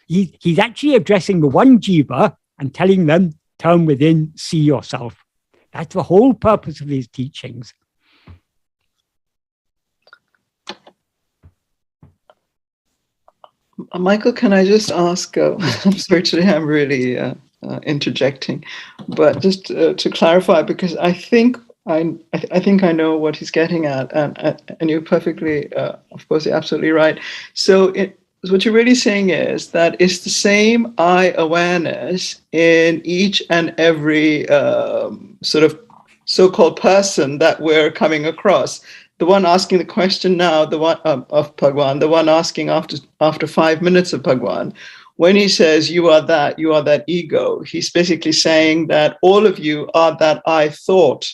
he's actually addressing the one jiva and telling them, turn within, see yourself. That's the whole purpose of his teachings. Michael, can I just ask, I'm sorry today I'm really interjecting, but just to clarify, because I think I know what he's getting at, and you're perfectly, of course, you're absolutely right. So what you're really saying is that it's the same I awareness in each and every sort of so-called person that we're coming across. The one asking the question now, the one of Bhagavan, the one asking after 5 minutes of Bhagavan, when he says you are that ego, he's basically saying that all of you are that I thought.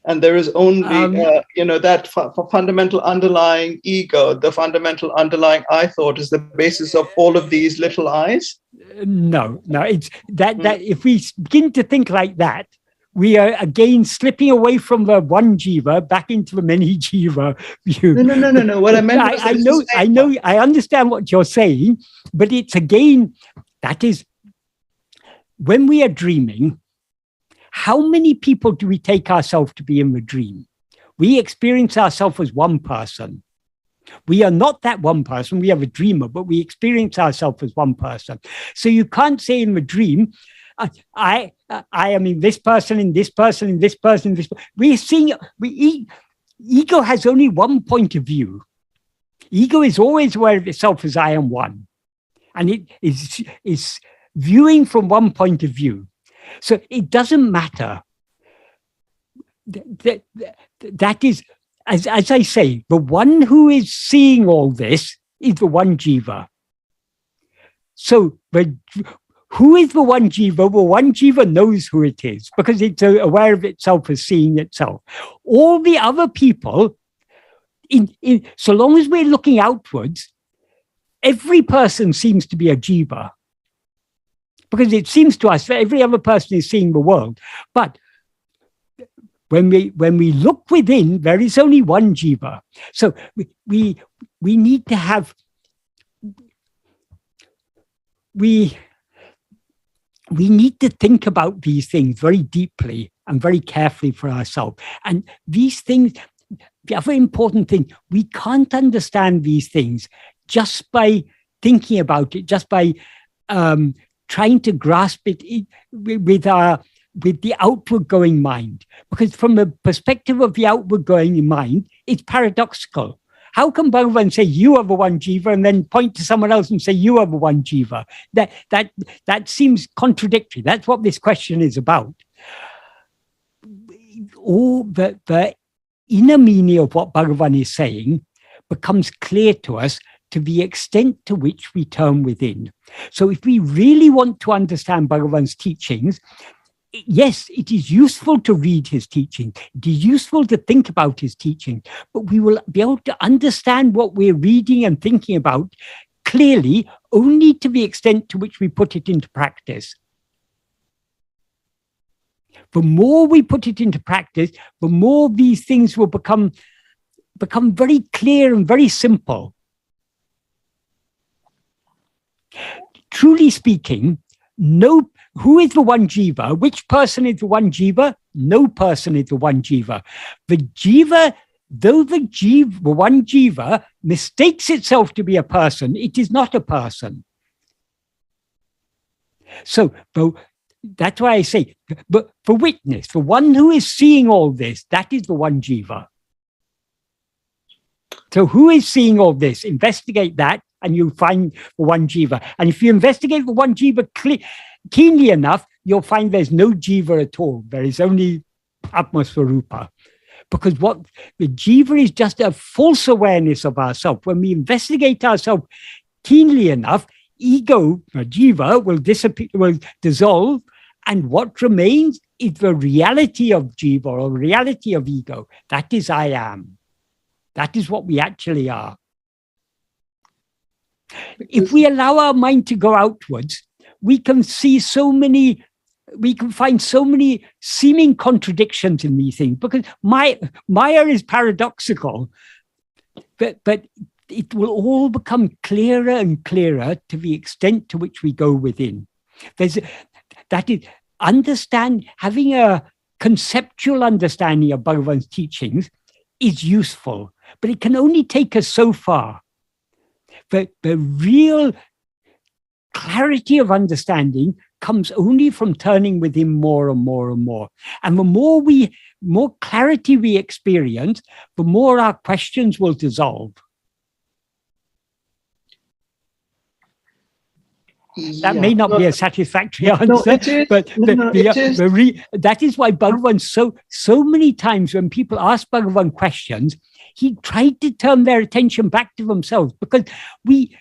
And there is only, that fundamental underlying ego, the fundamental underlying I thought is the basis of all of these little I's? No, it's that if we begin to think like that, we are again slipping away from the one jiva back into the many jiva view. No. What I meant was I understand what you're saying, but it's again, that is, when we are dreaming, how many people do we take ourselves to be in the dream? We experience ourselves as one person. We are not that one person. We have a dreamer, but we experience ourselves as one person. So you can't say in the dream, I am in this person, in this person, in this person, in this. Ego has only one point of view. Ego is always aware of itself as I am one. And it is viewing from one point of view. So it doesn't matter. That is, as I say, the one who is seeing all this is the one jiva. So who is the one jiva? The one jiva knows who it is because it's aware of itself as seeing itself. All the other people, so long as we're looking outwards, every person seems to be a jiva. Because it seems to us that every other person is seeing the world. But when we look within, there is only one jiva. So we need to have, we need to think about these things very deeply and very carefully for ourselves. And these things, the other important thing, we can't understand these things just by thinking about it, just by trying to grasp it with the outward going mind. Because from the perspective of the outward going mind, it's paradoxical. How can Bhagavan say you are the one jiva and then point to someone else and say you are the one jiva? That seems contradictory. That's what this question is about. All the inner meaning of what Bhagavan is saying becomes clear to us to the extent to which we turn within. So if we really want to understand Bhagavan's teachings, yes, it is useful to read his teaching. It is useful to think about his teaching, but we will be able to understand what we're reading and thinking about clearly only to the extent to which we put it into practice. The more we put it into practice, the more these things will become very clear and very simple. Truly speaking, who is the one jiva? Which person is the one jiva? No person is the one jiva. The jiva, though the one jiva mistakes itself to be a person, it is not a person. So, that's why I say, but for witness, the one who is seeing all this, that is the one jiva. So who is seeing all this? Investigate that and you'll find the one jiva. And if you investigate the one jiva keenly enough, you'll find there's no jiva at all. There is only Atma-swarupa. Because what the jiva is just a false awareness of ourselves. When we investigate ourselves keenly enough, ego, or jiva, will disappear, will dissolve, and what remains is the reality of jiva or reality of ego. That is I am. That is what we actually are. If we allow our mind to go outwards, we can find so many seeming contradictions in these things, because Maya is paradoxical, but it will all become clearer and clearer to the extent to which we go within. Having a conceptual understanding of Bhagavan's teachings is useful, but it can only take us so far. But the real clarity of understanding comes only from turning within more and more and more. And the more clarity we experience, the more our questions will dissolve. That may not be a satisfactory answer, but that is why Bhagavan, so many times when people ask Bhagavan questions, he tried to turn their attention back to themselves, because we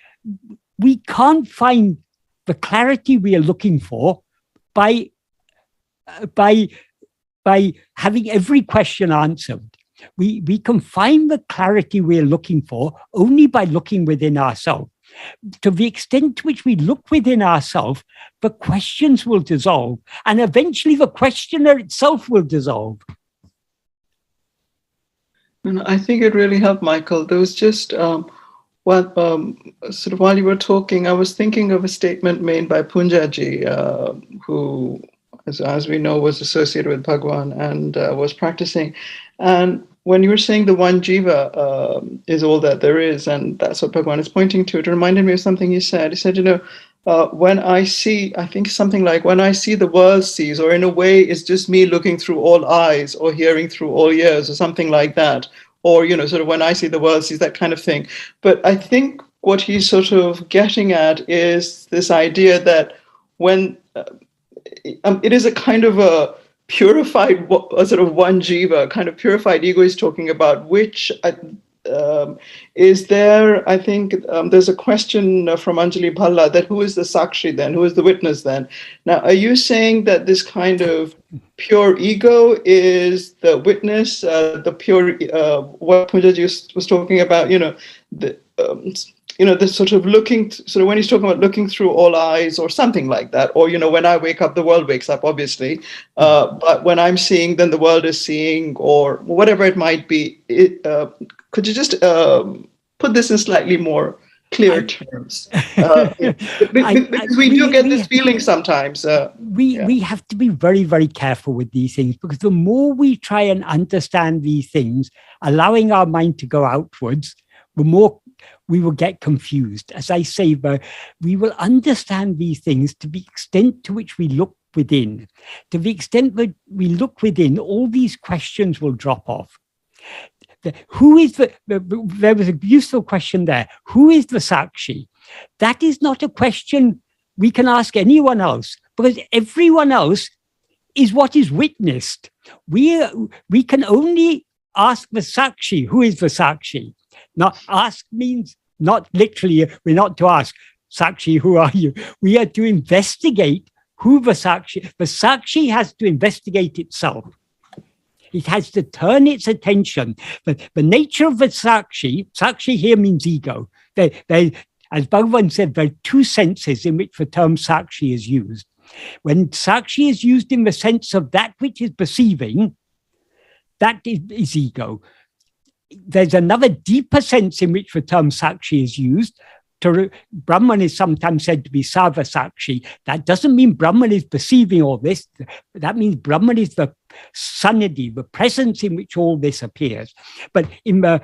can't find the clarity we are looking for by having every question answered. We can find the clarity we are looking for only by looking within ourselves. To the extent to which we look within ourselves, the questions will dissolve, and eventually the questioner itself will dissolve. I think it really helped, Michael. There was just sort of while you were talking, I was thinking of a statement made by Punjaji, who, as we know, was associated with Bhagavan and was practicing. And when you were saying the one jiva is all that there is, and that's what Bhagavan is pointing to, it reminded me of something he said. He said, when I see, I think something like, when I see, the world sees, or in a way it's just me looking through all eyes or hearing through all ears or something like that. Or, sort of when I see, the world sees, that kind of thing. But I think what he's sort of getting at is this idea that when it is a kind of a purified, sort of one jiva, kind of purified ego he's talking about, which is there, I think there's a question from Anjali Bhalla that who is the Sakshi then? Who is the witness then? Now, are you saying that this kind of pure ego is the witness, the pure, what Punjaji was talking about, the sort of looking, sort of when he's talking about looking through all eyes or something like that, or, when I wake up, the world wakes up, obviously. But when I'm seeing, then the world is seeing, or whatever it might be. Could you just put this in slightly more clear terms? Because we do get this feeling sometimes. We have to be very, very careful with these things, because the more we try and understand these things, allowing our mind to go outwards, the more we will get confused. As I say, but we will understand these things to the extent to which we look within. To the extent that we look within, all these questions will drop off. There was a useful question there. Who is the Sakshi? That is not a question we can ask anyone else, because everyone else is what is witnessed. We can only ask the Sakshi, who is the Sakshi? Not ask means not literally, we're not to ask, Sakshi, who are you? We are to investigate who the Sakshi has to investigate itself. It has to turn its attention. But the nature of the Sakshi here means ego. As Bhagavan said, there are two senses in which the term Sakshi is used. When Sakshi is used in the sense of that which is perceiving, that is ego. There's another deeper sense in which the term Sakshi is used. Brahman is sometimes said to be Sarva Sakshi. That doesn't mean Brahman is perceiving all this. That means Brahman is the sanidhi, the presence in which all this appears. But in the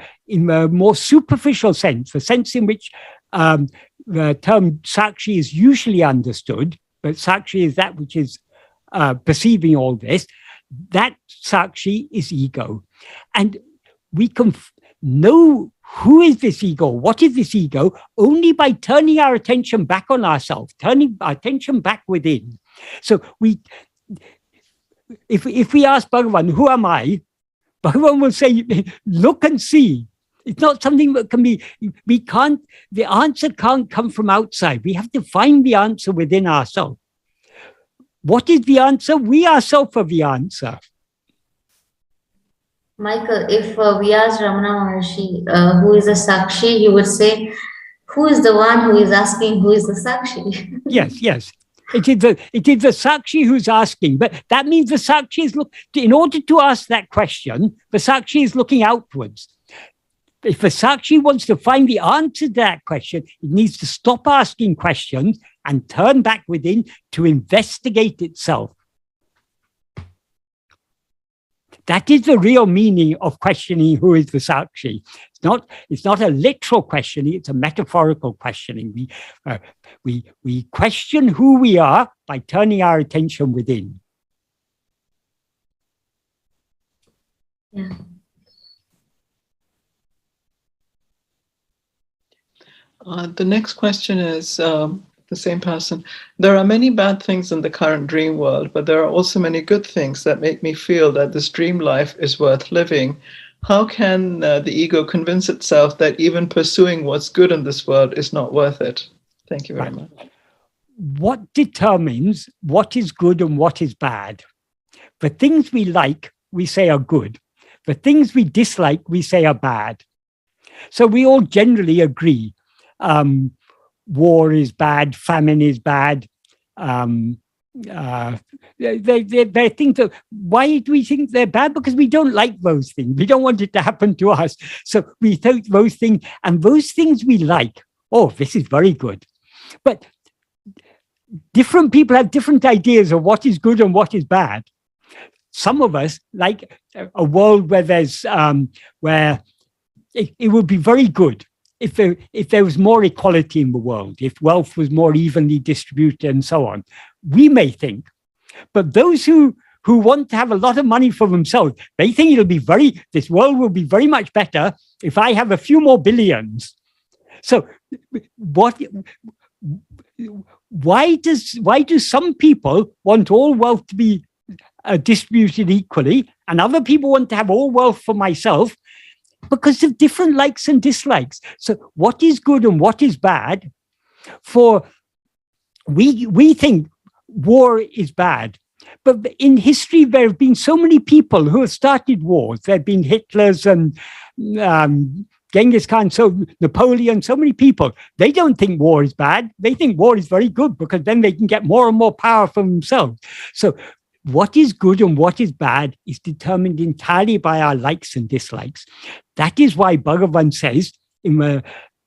more superficial sense, the sense in which the term Sakshi is usually understood, but Sakshi is that which is perceiving all this, that Sakshi is ego. And we can know who is this ego, what is this ego, only by turning our attention back on ourselves, turning our attention back within. So if we ask Bhagavan, who am I? Bhagavan will say, look and see. It's not something that can be, the answer can't come from outside. We have to find the answer within ourselves. What is the answer? We ourselves are the answer. Michael, if we ask Ramana Maharshi who is a Sakshi, he would say, who is the one who is asking who is the Sakshi? Yes. It is the Sakshi who's asking, but that means the Sakshi is in order to ask that question, the Sakshi is looking outwards. If the Sakshi wants to find the answer to that question, it needs to stop asking questions and turn back within to investigate itself. That is the real meaning of questioning who is the Sakshi. It's not a literal questioning, it's a metaphorical questioning. We question who we are by turning our attention within. Yeah. The next question is the same person. There are many bad things in the current dream world, but there are also many good things that make me feel that this dream life is worth living. How can the ego convince itself that even pursuing what's good in this world is not worth it? Thank you very much. What determines what is good and what is bad? The things we like, we say are good. The things we dislike, we say are bad. So we all generally agree. War is bad, famine is bad. They think that, why do we think they're bad? Because we don't like those things. We don't want it to happen to us. So we take those things, and those things we like. Oh, this is very good. But different people have different ideas of what is good and what is bad. Some of us like a world where there's where it would be very good if there was more equality in the world, if wealth was more evenly distributed and so on. We may think. But those who want to have a lot of money for themselves, they think this world will be very much better if I have a few more billions. So why do some people want all wealth to be distributed equally, and other people want to have all wealth for myself? Because of different likes and dislikes. So what is good and what is bad? For we think war is bad. But in history, there have been so many people who have started wars. There have been Hitlers and Genghis Khan, so Napoleon, so many people. They don't think war is bad. They think war is very good because then they can get more and more power for themselves. So what is good and what is bad is determined entirely by our likes and dislikes. That is why Bhagavan says in the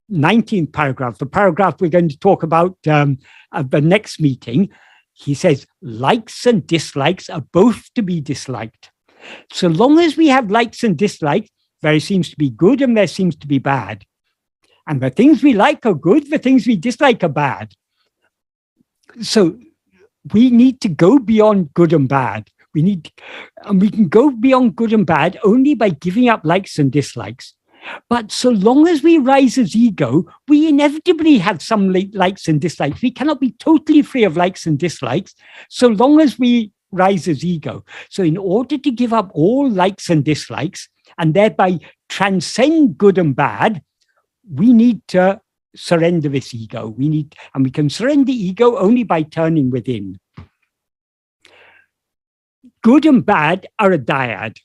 19th paragraph, the paragraph we're going to talk about at the next meeting, he says, likes and dislikes are both to be disliked. So long as we have likes and dislikes, there seems to be good and there seems to be bad. And the things we like are good, the things we dislike are bad. So we need to go beyond good and bad. And we can go beyond good and bad only by giving up likes and dislikes. But so long as we rise as ego, we inevitably have some likes and dislikes. We cannot be totally free of likes and dislikes so long as we rise as ego. So in order to give up all likes and dislikes and thereby transcend good and bad, we need to surrender this ego. And we can surrender ego only by turning within. Good and bad are a dyad.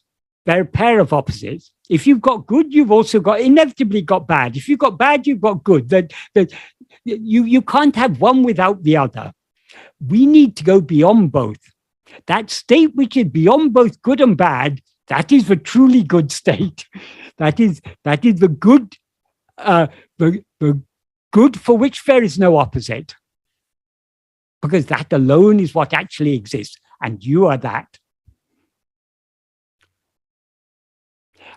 They're a pair of opposites. If you've got good, you've also inevitably got bad. If you've got bad, you've got good. You can't have one without the other. We need to go beyond both. That state which is beyond both good and bad, that is the truly good state. That is the good, the good for which there is no opposite. Because that alone is what actually exists, and you are that.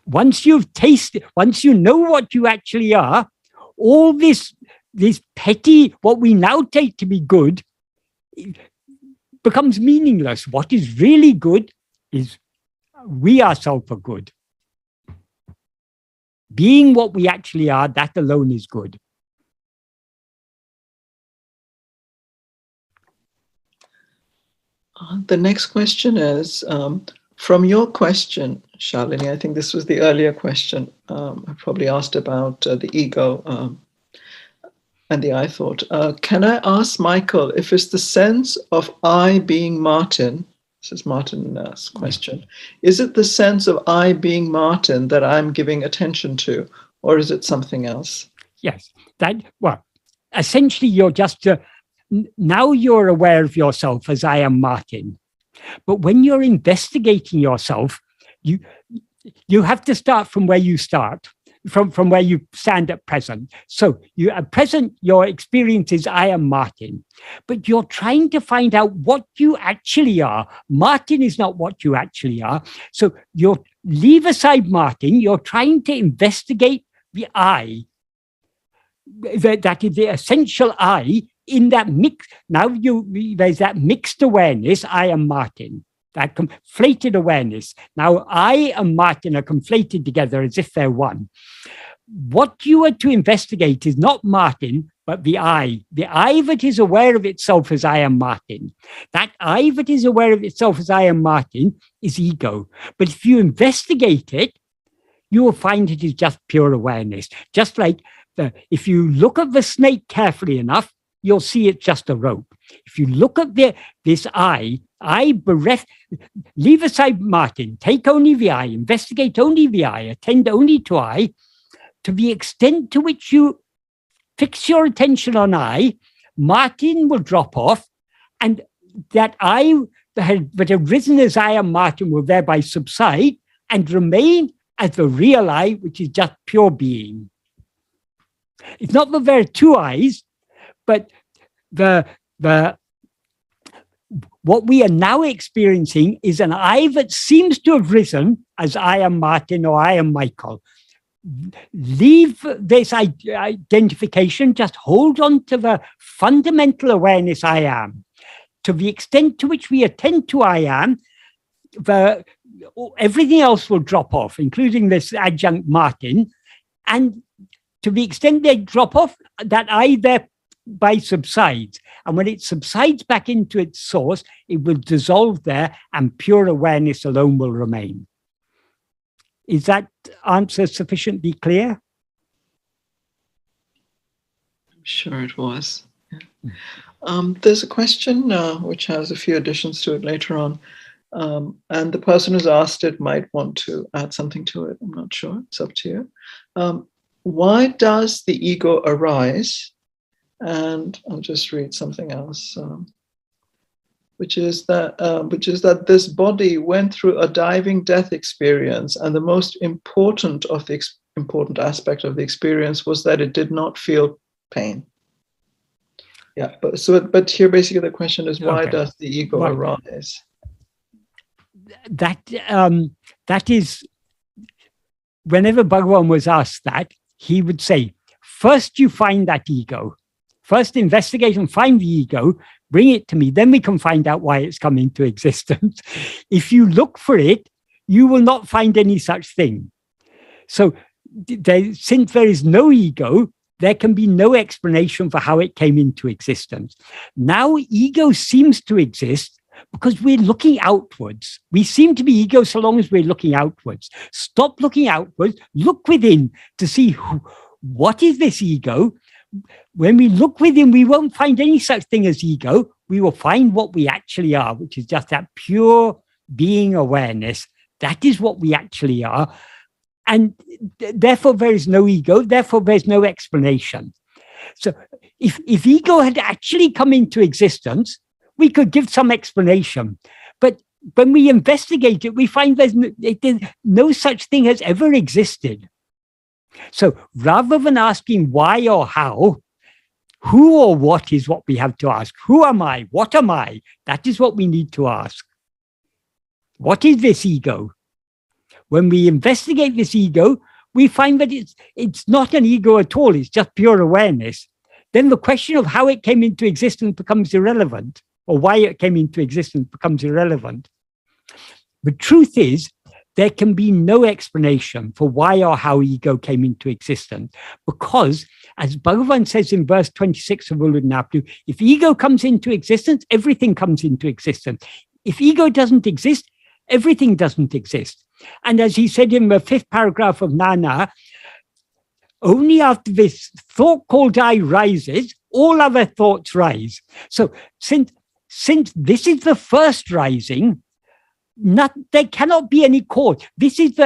Once you've tasted, once you know what you actually are, all this petty, what we now take to be good, becomes meaningless. What is really good is we ourselves are good. Being what we actually are, that alone is good. The next question is, from your question, Shalini, I think this was the earlier question. I probably asked about the ego and the I thought. Can I ask Michael if it's the sense of I being Martin, this is Martin's question, is it the sense of I being Martin that I'm giving attention to, or is it something else? Yes, essentially you're just, now you're aware of yourself as I am Martin. But when you're investigating yourself, you have to start from where you start, from where you stand at present. So at present, your experience is I am Martin, but you're trying to find out what you actually are. Martin is not what you actually are. So you leave aside Martin, you're trying to investigate the I, that is the essential I. In that mix, now there's that mixed awareness, I am Martin, that conflated awareness. Now I and Martin are conflated together as if they're one. What you are to investigate is not Martin, but the I that is aware of itself as I am Martin. That I that is aware of itself as I am Martin is ego. But if you investigate it, you will find it is just pure awareness. Just like if you look at the snake carefully enough, you'll see it's just a rope. If you look at this I bereft, leave aside Martin, take only the I, investigate only the I, attend only to I, to the extent to which you fix your attention on I, Martin will drop off, and that I that had arisen as I am Martin will thereby subside and remain as the real I, which is just pure being. It's not that there are two I's, but what we are now experiencing is an I that seems to have risen as I am Martin or I am Michael. Leave this identification, just hold on to the fundamental awareness I am. To the extent to which we attend to I am, everything else will drop off, including this adjunct Martin. And to the extent they drop off, that I thereby subsides. And when it subsides back into its source, it will dissolve there and pure awareness alone will remain. Is that answer sufficiently clear? I'm sure it was. Yeah. There's a question which has a few additions to it later on. And the person who's asked it might want to add something to it. I'm not sure. It's up to you. Why does the ego arise? And I'll just read something else, which is that this body went through a diving death experience, and the most important of the important aspect of the experience was that it did not feel pain. Yeah, but here basically the question is, why does the ego arise? That is, whenever Bhagavan was asked that, he would say, first you find that ego. First investigate and find the ego, bring it to me, then we can find out why it's come into existence. If you look for it, you will not find any such thing. So since there is no ego, there can be no explanation for how it came into existence. Now ego seems to exist because we're looking outwards. We seem to be ego so long as we're looking outwards. Stop looking outwards, look within to see what is this ego. When we look within, we won't find any such thing as ego. We will find what we actually are, which is just that pure being awareness. That is what we actually are. And therefore, there is no ego. Therefore, there's no explanation. So if ego had actually come into existence, we could give some explanation. But when we investigate it, we find there's no such thing has ever existed. So rather than asking why or how, who or what is what we have to ask. Who am I? What am I? That is what we need to ask. What is this ego? When we investigate this ego, we find that it's not an ego at all. It's just pure awareness. Then the question of how it came into existence becomes irrelevant, or why it came into existence becomes irrelevant. The truth is, there can be no explanation for why or how ego came into existence, because, as Bhagavan says in verse 26 of Uludnaptu, if ego comes into existence, everything comes into existence. If ego doesn't exist, everything doesn't exist. And as he said in the 5th paragraph of Nāṉ Ār, only after this thought called I rises, all other thoughts rise. So since this is the first rising, there cannot be any cause. This is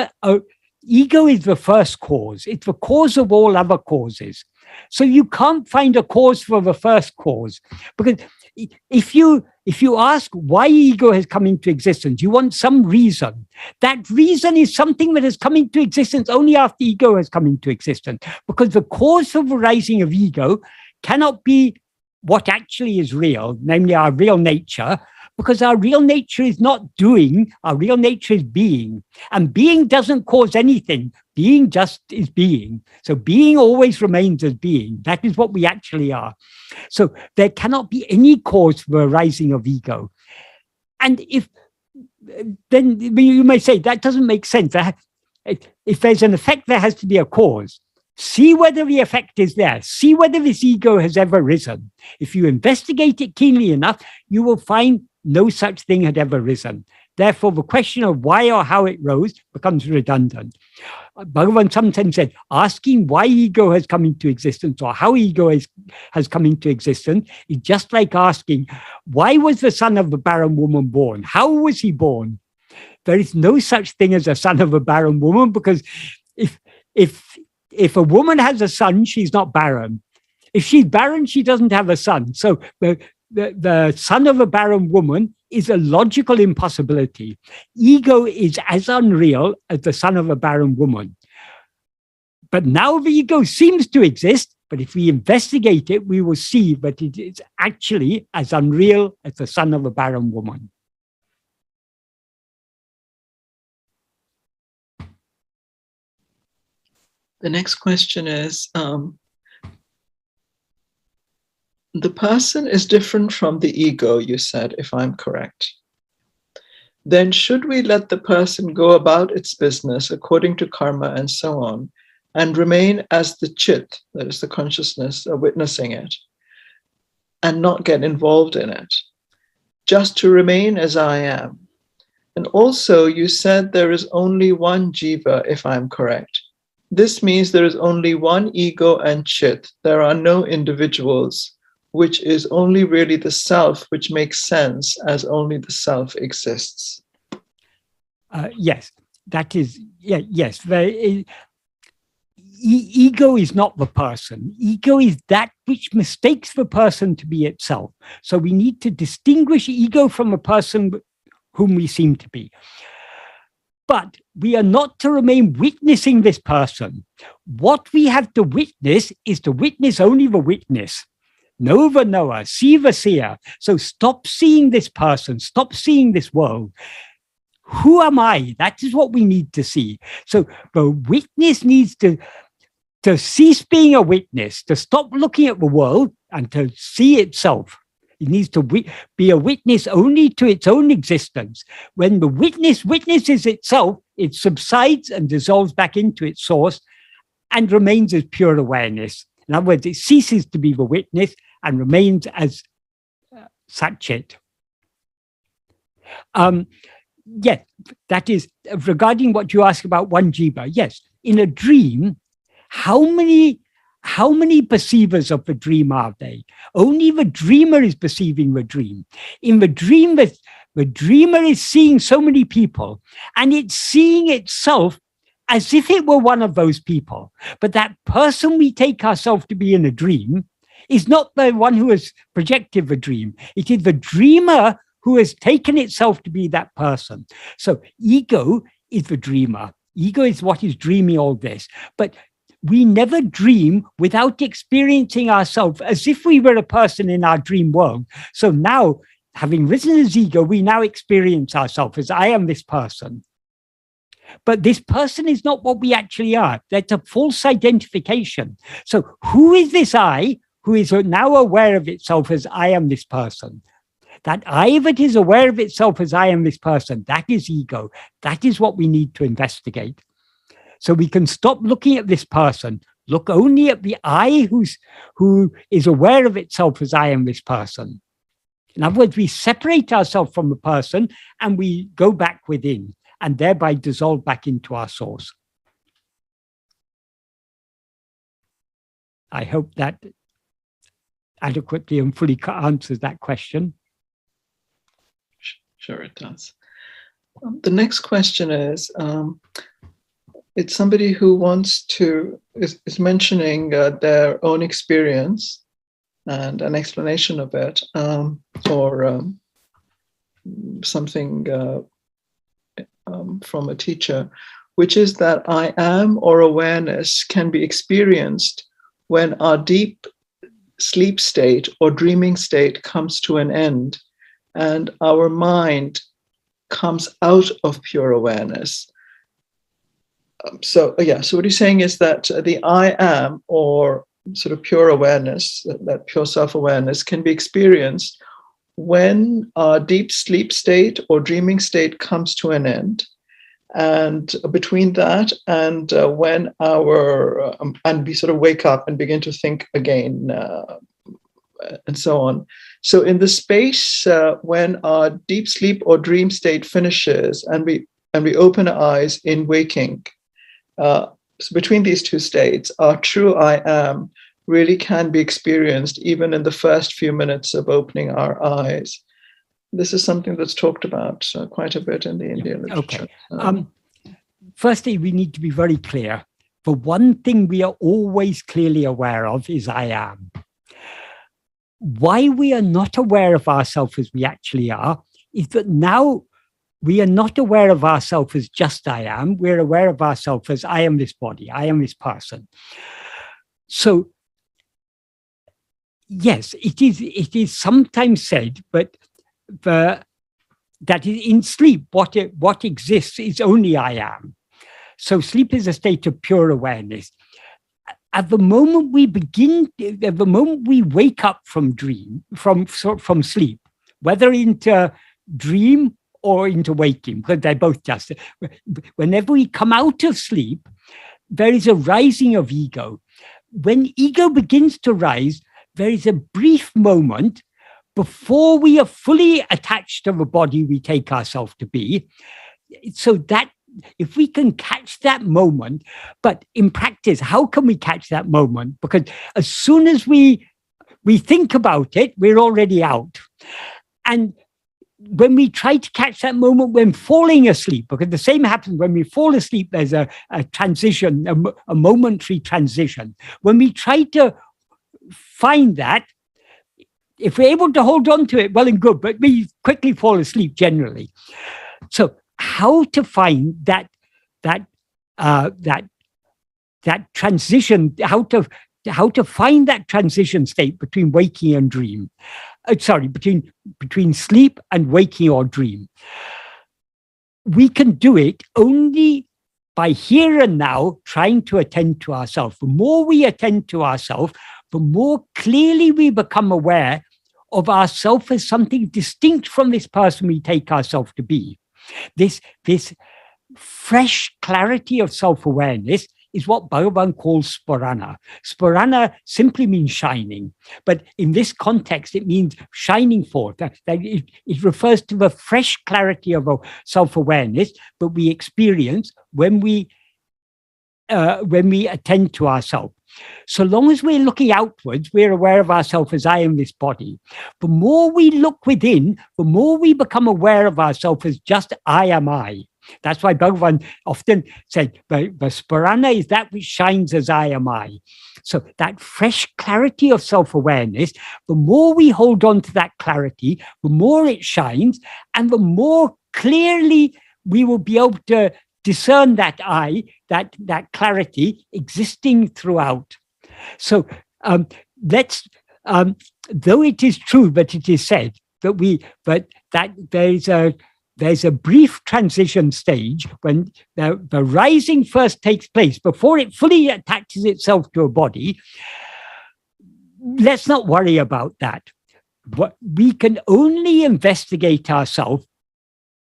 ego is the first cause. It's the cause of all other causes. So you can't find a cause for the first cause, because if you ask why ego has come into existence, you want some reason. That reason is something that has come into existence only after ego has come into existence, because the cause of the rising of ego cannot be what actually is real, namely our real nature, because our real nature is not doing, our real nature is being. And being doesn't cause anything. Being just is being. So being always remains as being. That is what we actually are. So there cannot be any cause for a rising of ego. And then you may say, that doesn't make sense. If there's an effect, there has to be a cause. See whether the effect is there. See whether this ego has ever risen. If you investigate it keenly enough, you will find no such thing had ever risen. Therefore, the question of why or how it rose becomes redundant. Bhagavan sometimes said, asking why ego has come into existence or how ego has come into existence is just like asking, why was the son of the barren woman born? How was he born? There is no such thing as a son of a barren woman, because if a woman has a son, she's not barren. If she's barren, she doesn't have a son. So the son of a barren woman is a logical impossibility. Ego is as unreal as the son of a barren woman. But now the ego seems to exist, but if we investigate it, we will see that it is actually as unreal as the son of a barren woman. The next question is, the person is different from the ego, you said, if I'm correct. Then should we let the person go about its business according to karma and so on, and remain as the chit, that is the consciousness, witnessing it, and not get involved in it, just to remain as I am? And also, you said there is only one jiva, if I'm correct. This means there is only one ego and chit. There are no individuals, which is only really the self, which makes sense as only the self exists. Yes, that is, yes. Ego is not the person. Ego is that which mistakes the person to be itself. So we need to distinguish ego from a person whom we seem to be. But we are not to remain witnessing this person. What we have to witness is to witness only the witness. Know the knower, see the seer. So stop seeing this person, stop seeing this world. Who am I? That is what we need to see. So the witness needs to cease being a witness, to stop looking at the world and to see itself. It needs to be a witness only to its own existence. When the witness witnesses itself, it subsides and dissolves back into its source and remains as pure awareness. In other words, it ceases to be the witness and remains as Satchit. Yes, that is regarding what you asked about one jiva. Yes, in a dream, how many perceivers of the dream are they? Only the dreamer is perceiving the dream. In the dream, the dreamer is seeing so many people, and it's seeing itself as if it were one of those people. But that person we take ourselves to be in a dream is not the one who has projected the dream. It is the dreamer who has taken itself to be that person. So ego is the dreamer. Ego is what is dreaming all this. But we never dream without experiencing ourselves as if we were a person in our dream world. So now, having risen as ego, we now experience ourselves as I am this person. But this person is not what we actually are. That's a false identification. So who is this I who is now aware of itself as I am this person? That I that is aware of itself as I am this person, that is ego. That is what we need to investigate. So we can stop looking at this person, look only at the I who is aware of itself as I am this person. In other words, we separate ourselves from the person and we go back within and thereby dissolve back into our source. I hope that adequately and fully answers that question. Sure, it does. The next question is, it's somebody who is mentioning their own experience and an explanation of it, or something from a teacher, which is that I am or awareness can be experienced when our deep sleep state or dreaming state comes to an end and our mind comes out of pure awareness. So what he's saying is that the I am, or sort of pure awareness, that pure self-awareness, can be experienced when our deep sleep state or dreaming state comes to an end. And between that and when and we sort of wake up and begin to think again, and so on. So in the space when our deep sleep or dream state finishes and we open our eyes in waking, so between these two states, our true I am really can be experienced even in the first few minutes of opening our eyes. This is something that's talked about quite a bit in the Indian literature. Okay. Firstly, we need to be very clear. The one thing we are always clearly aware of is I am. Why we are not aware of ourselves as we actually are is that now we are not aware of ourselves as just I am. We're aware of ourselves as I am this body, I am this person. So, yes, it is sometimes said, but that in sleep, what exists is only I am. So sleep is a state of pure awareness. At the moment we wake up from sleep, whether into dream or into waking, because they're both just, whenever we come out of sleep, there is a rising of ego. When ego begins to rise, there is a brief moment before we are fully attached to the body we take ourselves to be. So that if we can catch that moment, but in practice, how can we catch that moment? Because as soon as we think about it, we're already out. And when we try to catch that moment when falling asleep, because the same happens when we fall asleep, there's a transition, a momentary transition. When we try to find that, if we're able to hold on to it, well and good, but we quickly fall asleep generally. So how to find that transition, how to find that transition state between waking and dream, between sleep and waking or dream. We can do it only by here and now trying to attend to ourselves. The more we attend to ourselves, the more clearly we become aware of ourselves as something distinct from this person we take ourselves to be. This fresh clarity of self-awareness is what Bhagavan calls Spurana. Spurana simply means shining, but in this context, it means shining forth. It refers to the fresh clarity of our self-awareness that we experience when we attend to ourselves. So long as we're looking outwards, we're aware of ourselves as I am this body. The more we look within, the more we become aware of ourselves as just I am I. That's why Bhagavan often said, the Spurana is that which shines as I am I. So that fresh clarity of self-awareness, the more we hold on to that clarity, the more it shines, and the more clearly we will be able to discern that I, that clarity existing throughout. So though it is true that it is said that there's a brief transition stage when the rising first takes place before it fully attaches itself to a body. Let's not worry about that. We can only investigate ourselves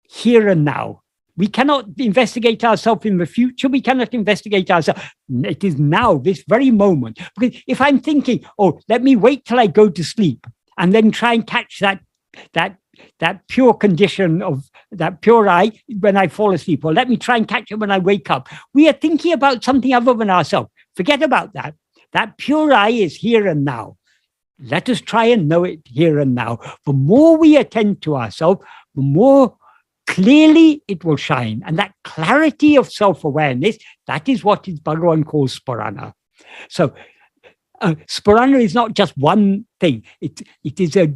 here and now. We cannot investigate ourselves in the future. We cannot investigate ourselves. It is now, this very moment. Because if I'm thinking, oh, let me wait till I go to sleep and then try and catch that pure condition of that pure I when I fall asleep, or let me try and catch it when I wake up. We are thinking about something other than ourselves. Forget about that. That pure I is here and now. Let us try and know it here and now. The more we attend to ourselves, the more clearly it will shine. And that clarity of self-awareness, that is what Bhagavan calls Spurana. So Spurana is not just one thing. It is a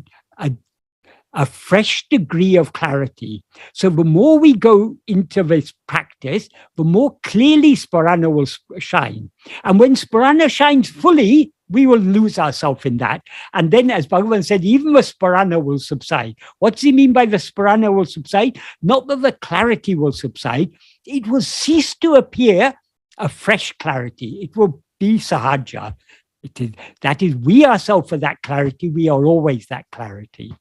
fresh degree of clarity. So the more we go into this practice, the more clearly Spurana will shine. And when Spurana shines fully, we will lose ourselves in that. And then, as Bhagavan said, even the Spurana will subside. What does he mean by the Spurana will subside? Not that the clarity will subside. It will cease to appear a fresh clarity. It will be sahaja. That is, we ourselves are that clarity. We are always that clarity.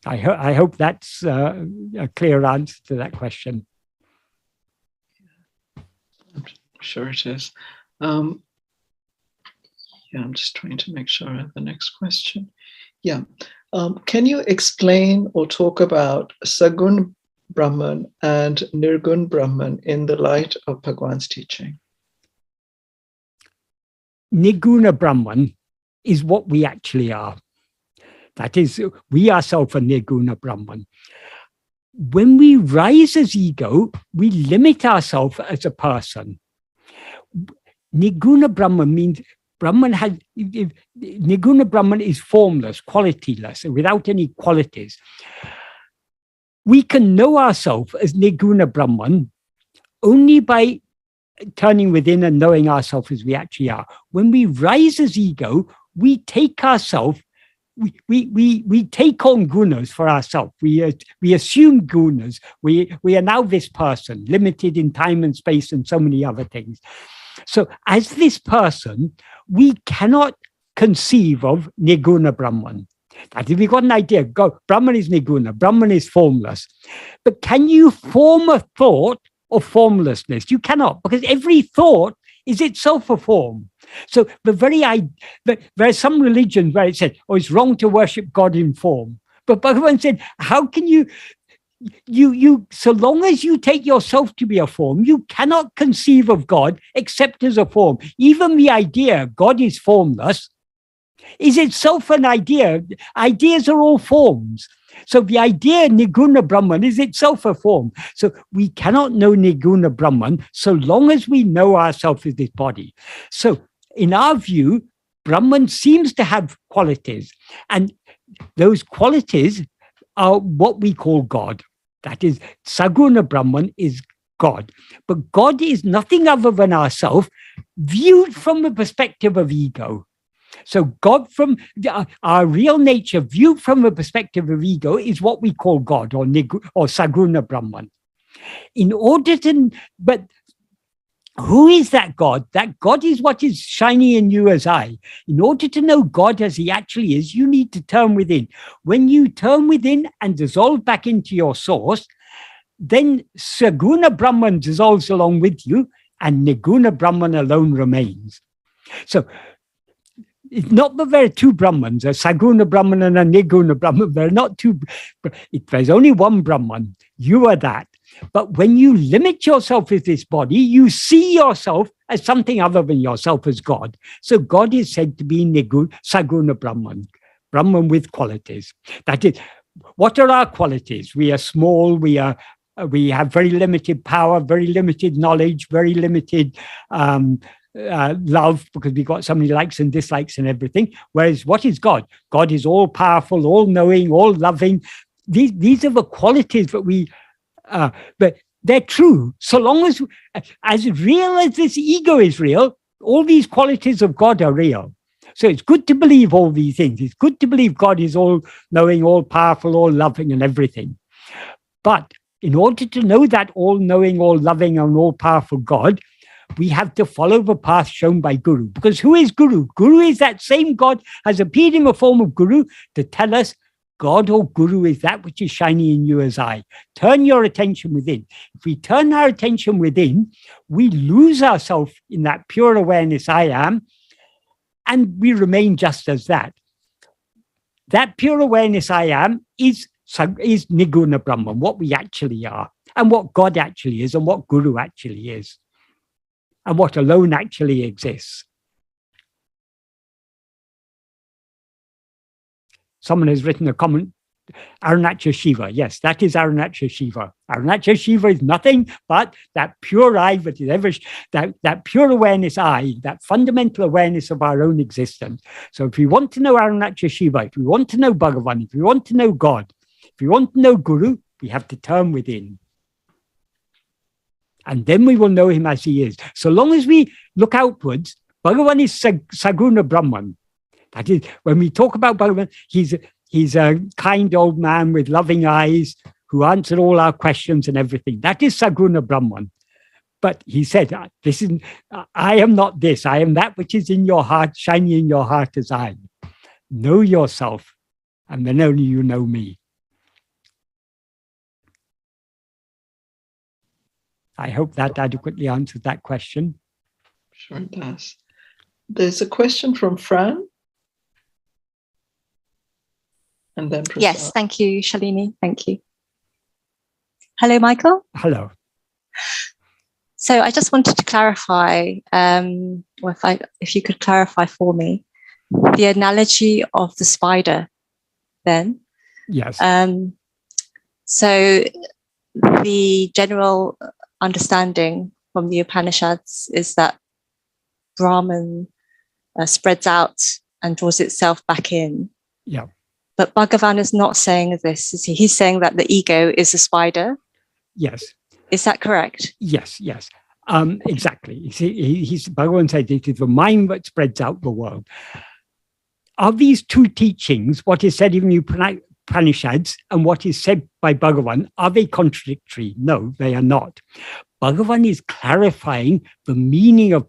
I hope that's a clear answer to that question. I'm sure it is. I'm just trying to make sure I have the next question. Yeah. Can you explain or talk about Sagun Brahman and Nirgun Brahman in the light of Bhagavan's teaching? Niguna Brahman is what we actually are. That is, we ourselves are Nirguna Brahman. When we rise as ego, we limit ourselves as a person. Nirguna Brahman means Nirguna Brahman is formless, qualityless, without any qualities. We can know ourselves as Nirguna Brahman only by turning within and knowing ourselves as we actually are. When we rise as ego, we take ourselves. We take on gunas for ourselves. We assume gunas. We are now this person, limited in time and space and so many other things. So as this person, we cannot conceive of Nirguna Brahman. That is, we've got an idea. Brahman is Nirguna, Brahman is formless. But can you form a thought of formlessness? You cannot, because every thought is itself a form. So there are some religions where it said, oh, it's wrong to worship God in form. But Bhagavan said, how can you so long as you take yourself to be a form, you cannot conceive of God except as a form. Even the idea God is formless is itself an idea. Ideas are all forms. So the idea Nirguna Brahman is itself a form. So we cannot know Nirguna Brahman so long as we know ourselves as this body. So in our view, Brahman seems to have qualities. And those qualities are what we call God. That is, Saguna Brahman is God. But God is nothing other than ourself viewed from the perspective of ego. So God, from our real nature, viewed from the perspective of ego, is what we call God, or Saguna Brahman. In order to, but who is that God? That God is what is shining in you as I. In order to know God as he actually is, you need to turn within. When you turn within and dissolve back into your source, then Saguna Brahman dissolves along with you and Niguna Brahman alone remains. So it's not that there are two Brahmans, a Saguna Brahman and a Niguna Brahman. There are not two. There's only one Brahman. You are that. But when you limit yourself with this body, you see yourself as something other than yourself as God. So God is said to be Saguna Brahman, Brahman with qualities. That is, what are our qualities? We are small, we have very limited power, very limited knowledge, very limited love, because we've got so many likes and dislikes and everything. Whereas what is God? God is all powerful, all knowing, all loving. These are the qualities that we... but they're true. So long as real as this ego is real, all these qualities of God are real. So it's good to believe all these things. It's good to believe God is all knowing, all powerful, all loving and everything. But in order to know that all knowing, all loving and all powerful God, we have to follow the path shown by Guru. Because who is Guru? Guru is that same God has appeared in the form of Guru to tell us God or Guru is that which is shining in you as I. Turn your attention within. If we turn our attention within, we lose ourselves in that pure awareness I am, and we remain just as that. That pure awareness I am is Niguna Brahman, what we actually are, and what God actually is, and what Guru actually is, and what alone actually exists. Someone has written a comment, Arunachal Shiva. Yes, that is Arunachal Shiva. Arunachal Shiva is nothing but that pure I that is ever, that pure awareness I, that fundamental awareness of our own existence. So if we want to know Arunachal Shiva, if we want to know Bhagavan, if we want to know God, if we want to know Guru, we have to turn within. And then we will know him as he is. So long as we look outwards, Bhagavan is Saguna Brahman. That is, when we talk about Bhagavan, he's a kind old man with loving eyes who answered all our questions and everything. That is Saguna Brahman. But he said, I am not this. I am that which is in your heart, shining in your heart as I. Know yourself, and then only you know me. I hope that adequately answers that question. Sure it does. There's a question from Fran. And then Prasad. Yes, thank you, Shalini. Thank you. Hello, Michael. Hello. So I just wanted to clarify, or if you could clarify for me, the analogy of the spider then. Yes. So the general understanding from the Upanishads is that Brahman spreads out and draws itself back in. Yeah. But Bhagavan is not saying this, is he? He's saying that the ego is a spider. Yes. Is that correct? Yes, yes. Exactly. Bhagavan said it is the mind that spreads out the world. Are these two teachings, what is said in the Upanishads and what is said by Bhagavan, are they contradictory? No, they are not. Bhagavan is clarifying the meaning of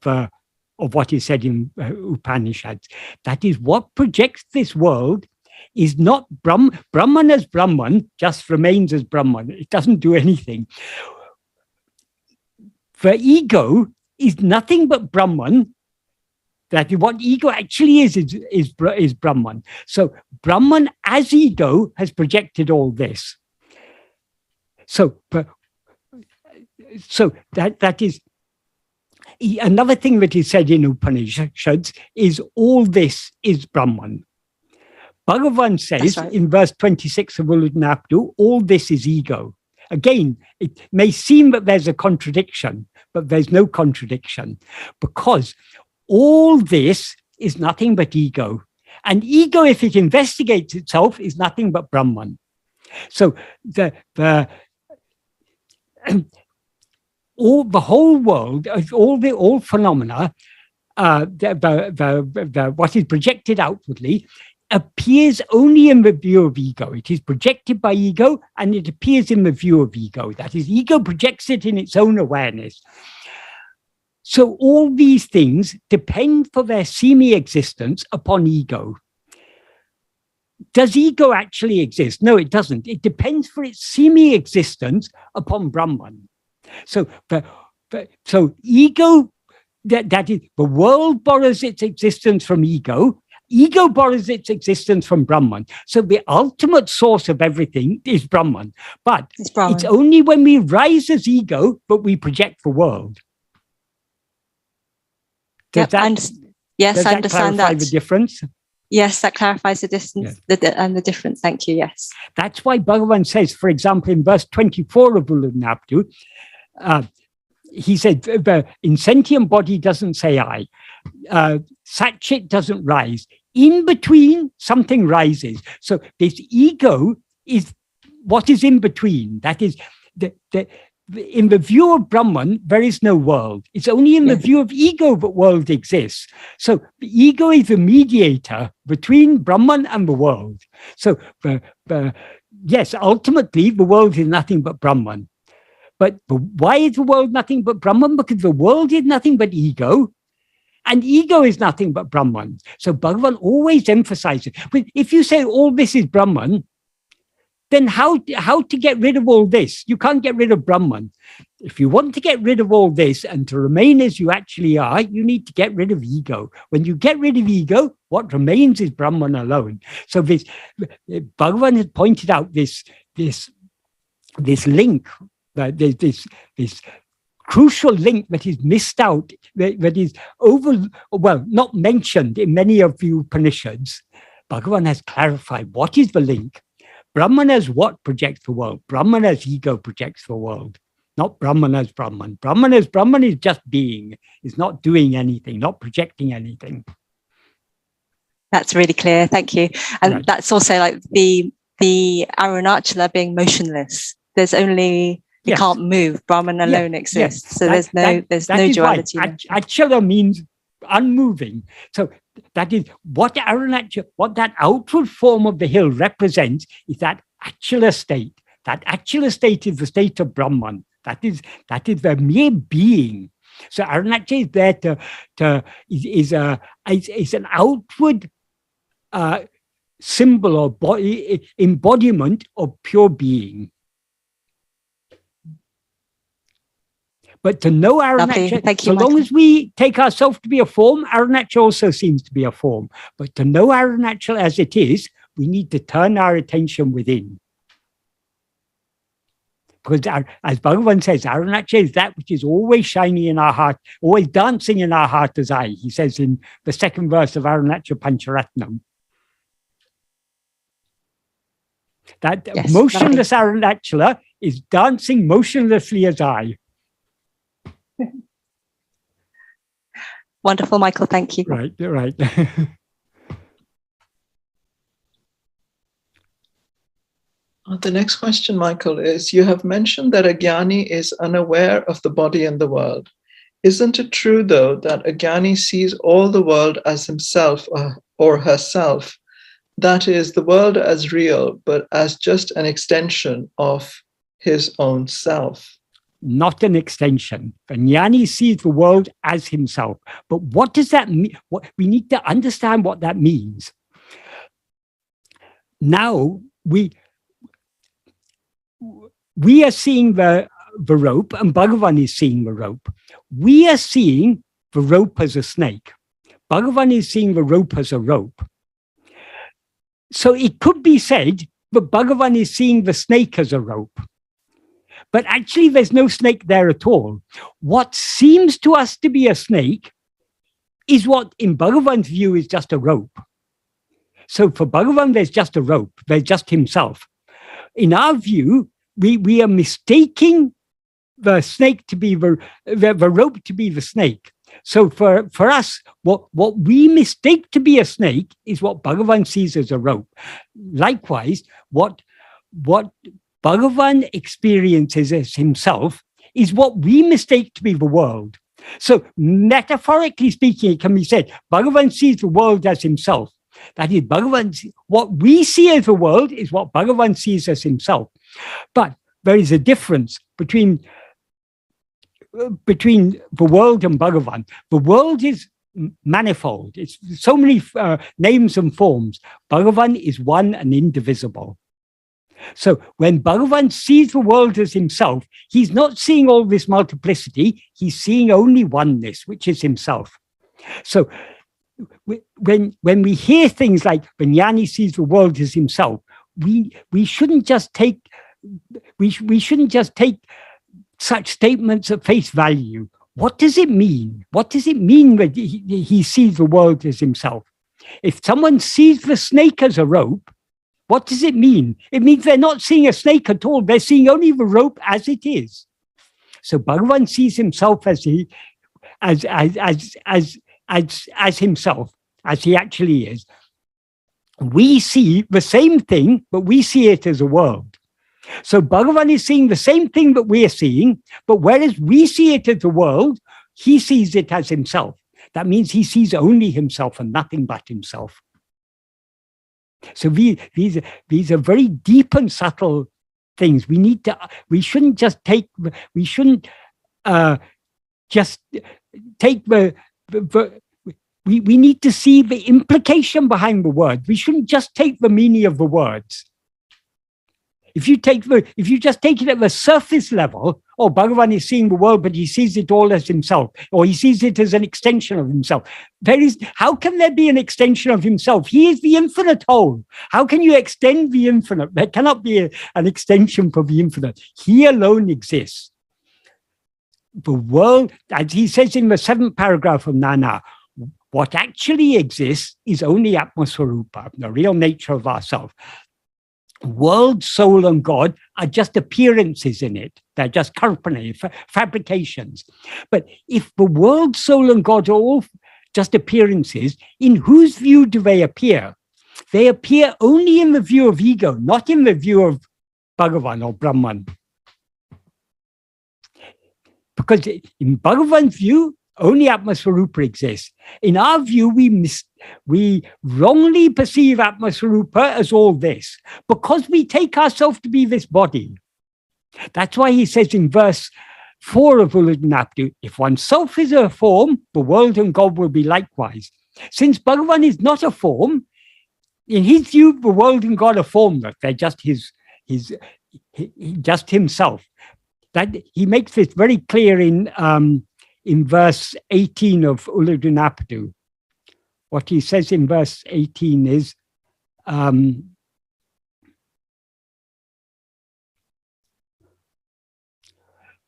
what is said in Upanishads. That is, what projects this world is not Brahman as Brahman, just remains as Brahman. It doesn't do anything. The ego is nothing but Brahman. That what ego actually is Brahman. So Brahman as ego has projected all this. So that is another thing that is said in Upanishads is all this is Brahman. Bhagavan says right. In verse 26 of Uludnapdu, all this is ego. Again, it may seem that there's a contradiction, but there's no contradiction because all this is nothing but ego. And ego, if it investigates itself, is nothing but Brahman. So the whole world, all phenomena, what is projected outwardly appears only in the view of ego. It is projected by ego and it appears in the view of ego. That is, ego projects it in its own awareness. So all these things depend for their semi-existence upon ego. Does ego actually exist? No, it doesn't. It depends for its semi-existence upon Brahman. So ego, that is, the world borrows its existence from ego. Ego borrows its existence from Brahman. So the ultimate source of everything is Brahman. But it's only when we rise as ego that we project the world. Does I understand clarify the difference? Yes, that clarifies the distance and the difference. Thank you. Yes. That's why Bhagavan says, for example, in verse 24 of Ullanaptu, he said, the insentient body doesn't say I. Satchit doesn't rise. In between, something rises. So this ego is what is in between. That is, in the view of Brahman, there is no world. It's only in the view of ego that world exists. So the ego is the mediator between Brahman and the world. So yes, ultimately, the world is nothing but Brahman. But why is the world nothing but Brahman? Because the world is nothing but ego, and ego is nothing but Brahman. So Bhagavan always emphasizes, if you say all this is Brahman, then how to get rid of all this? You can't get rid of Brahman. If you want to get rid of all this and to remain as you actually are, you need to get rid of ego. When you get rid of ego, what remains is Brahman alone. So this, Bhagavan has pointed out this link, this crucial link that is missed out, that is not mentioned in many of the Upanishads. Bhagavan has clarified what is the link. Brahman as what projects the world? Brahman as ego projects the world, not Brahman as Brahman. Brahman as Brahman is just being, is not doing anything, not projecting anything. That's really clear. Thank you. And that's also like the Arunachala being motionless. There's only, it can't move. Brahman alone exists. So there's no duality. Right. Achala means unmoving. So that is what Arunachala, what that outward form of the hill represents is that Achala state. That Achala state is the state of Brahman. That is the mere being. So Arunachala is there is an outward symbol or body embodiment of pure being. But to know Arunachala, so long as we take ourselves to be a form, Arunachala also seems to be a form. But to know Arunachala as it is, we need to turn our attention within. Because as Bhagavan says, Arunachala is that which is always shining in our heart, always dancing in our heart as I. He says in the second verse of Arunachala Pancharatnam. That motionless Arunachala is dancing motionlessly as I. Wonderful, Michael. Thank you. Right. The next question, Michael, is you have mentioned that Agyani is unaware of the body and the world. Isn't it true, though, that Agyani sees all the world as himself or herself? That is, the world as real, but as just an extension of his own self. Not an extension. Jnani sees the world as himself. But what does that mean? We need to understand what that means. Now, we are seeing the rope, and Bhagavan is seeing the rope. We are seeing the rope as a snake. Bhagavan is seeing the rope as a rope. So it could be said that Bhagavan is seeing the snake as a rope. But actually, there's no snake there at all. What seems to us to be a snake is what, in Bhagavan's view, is just a rope. So for Bhagavan, there's just a rope. There's just himself. In our view, we are mistaking the snake to be the rope to be the snake. So for us, what we mistake to be a snake is what Bhagavan sees as a rope. Likewise, what Bhagavan experiences as himself is what we mistake to be the world. So metaphorically speaking, it can be said, Bhagavan sees the world as himself. That is, what we see as the world is what Bhagavan sees as himself. But there is a difference between between the world and Bhagavan. The world is manifold. It's so many names and forms. Bhagavan is one and indivisible. So when Bhagavan sees the world as himself, he's not seeing all this multiplicity. He's seeing only oneness, which is himself. So when we hear things like when Jnani sees the world as himself, we shouldn't just take such statements at face value. What does it mean? What does it mean that he sees the world as himself? If someone sees the snake as a rope, what does it mean? It means they're not seeing a snake at all. They're seeing only the rope as it is. So Bhagavan sees himself as himself, as he actually is. We see the same thing, but we see it as a world. So Bhagavan is seeing the same thing that we're seeing, but whereas we see it as a world, he sees it as himself. That means he sees only himself and nothing but himself. So these are very deep and subtle things. We shouldn't just take the we need to see the implication behind the word. We shouldn't just take the meaning of the words. If you just take it at the surface level, oh, Bhagavan is seeing the world, but he sees it all as himself, or he sees it as an extension of himself. How can there be an extension of himself? He is the infinite whole. How can you extend the infinite? There cannot be an extension for the infinite. He alone exists. The world, as he says in the 7th paragraph of Nāṉ Ār, what actually exists is only Atma-swarupa, the real nature of ourself. World, soul, and God are just appearances in it. They're just kalpana, fabrications. But if the world, soul, and God are all just appearances, in whose view do they appear? They appear only in the view of ego, not in the view of Bhagavan or Brahman. Because in Bhagavan's view, only Atma-swarupa exists. In our view, we wrongly perceive Atma-swarupa as all this because we take ourselves to be this body. That's why he says in verse 4 of Ulludu, if oneself is a form, the world and God will be likewise. Since Bhagavan is not a form, in his view, the world and God are formless. They're just just himself. That he makes this very clear in verse 18 of Ulludu. What he says in verse 18 is,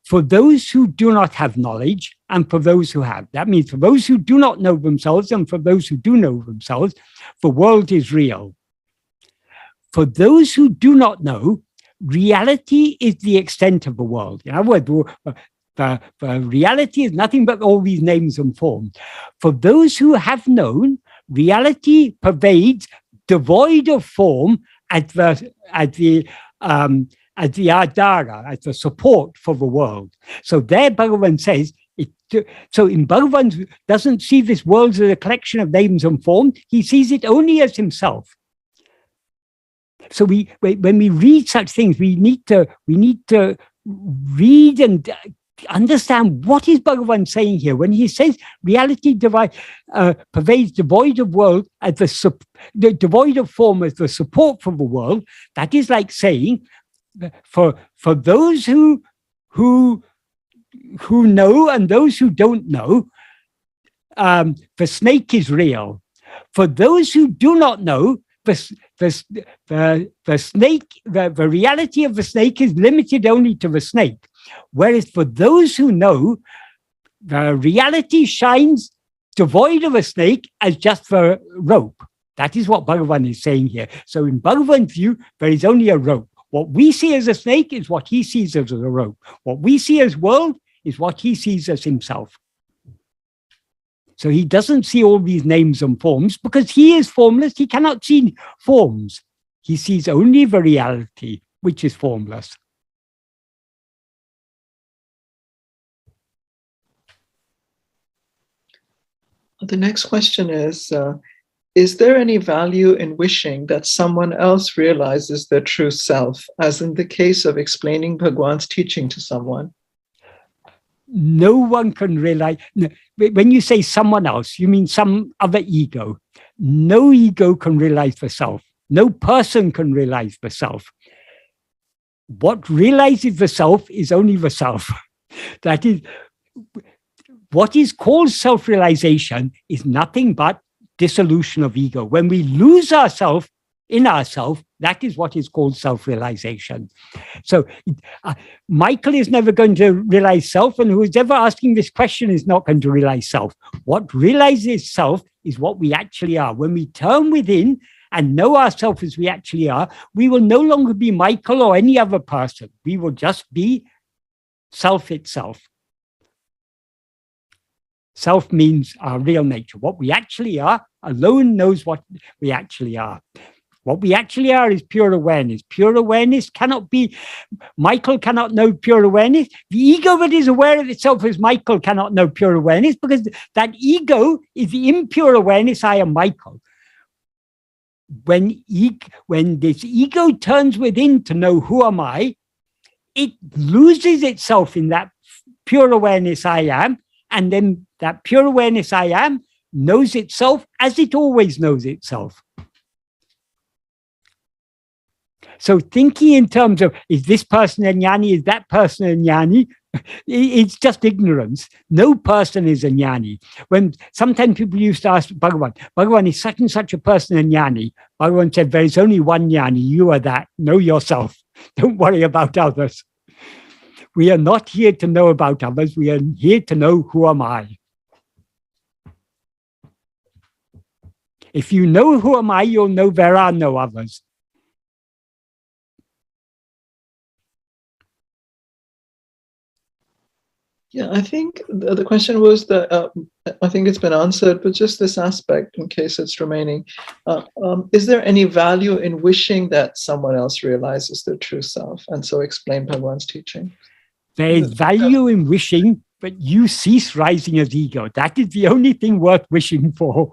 for those who do not have knowledge and for those who have. That means for those who do not know themselves and for those who do know themselves, the world is real. For those who do not know, reality is the extent of the world. In other words, the reality is nothing but all these names and forms. For those who have known, reality pervades, devoid of form, as the adhara, as the support for the world. So there Bhagavan says, so in Bhagavan doesn't see this world as a collection of names and forms, he sees it only as himself. So when we read such things, we need to read and understand what is Bhagavan saying here. When he says reality pervades devoid of world as the devoid of form as the support for the world, that is like saying for those who know and those who don't know, the snake is real. For those who do not know, the snake, the reality of the snake is limited only to the snake. Whereas for those who know, the reality shines devoid of a snake as just the rope. That is what Bhagavan is saying here. So in Bhagavan's view, there is only a rope. What we see as a snake is what he sees as a rope. What we see as world is what he sees as himself. So he doesn't see all these names and forms because he is formless. He cannot see forms. He sees only the reality, which is formless. The next question is there any value in wishing that someone else realizes their true self, as in the case of explaining Bhagavan's teaching to someone? no one can realize. When you say someone else, you mean some other ego. No ego can realize the self. No person can realize the self. What realizes the self is only the self. That is, what is called self-realization is nothing but dissolution of ego. When we lose ourselves in ourselves, that is what is called self-realization. So Michael is never going to realize self, and who is ever asking this question is not going to realize self. What realizes self is what we actually are. When we turn within and know ourselves as we actually are, we will no longer be Michael or any other person. We will just be self itself. Self means our real nature. What we actually are alone knows what we actually are. What we actually are is pure awareness. Pure awareness cannot be, Michael cannot know pure awareness. The ego that is aware of itself as Michael cannot know pure awareness, because that ego is the impure awareness, I am Michael. When this ego turns within to know who am I, it loses itself in that pure awareness I am, and then that pure awareness I am knows itself as it always knows itself. So thinking in terms of, is this person a jnani, is that person a jnani? It's just ignorance. No person is a jnani. When sometimes people used to ask Bhagavan, is such and such a person a jnani? Bhagavan said, there is only one jnani, you are that. Know yourself. Don't worry about others. We are not here to know about others. We are here to know who am I. If you know who am I, you'll know there are no others. Yeah, I think the question was that I think it's been answered, but just this aspect, in case it's remaining, is there any value in wishing that someone else realizes their true self? And so explain Bhagavan's teaching. There is value in wishing, but you cease rising as ego. That is the only thing worth wishing for.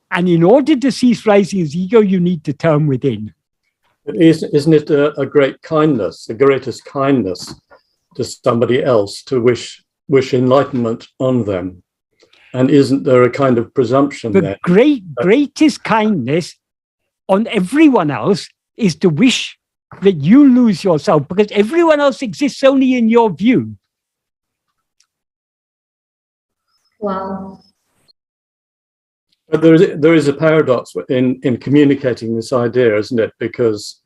And in order to cease rising as ego, you need to turn within. Isn't it a great kindness, the greatest kindness to somebody else to wish enlightenment on them? And isn't there a kind of presumption there? The greatest kindness on everyone else is to wish that you lose yourself, because everyone else exists only in your view. Wow. But there is a paradox in communicating this idea, isn't it? Because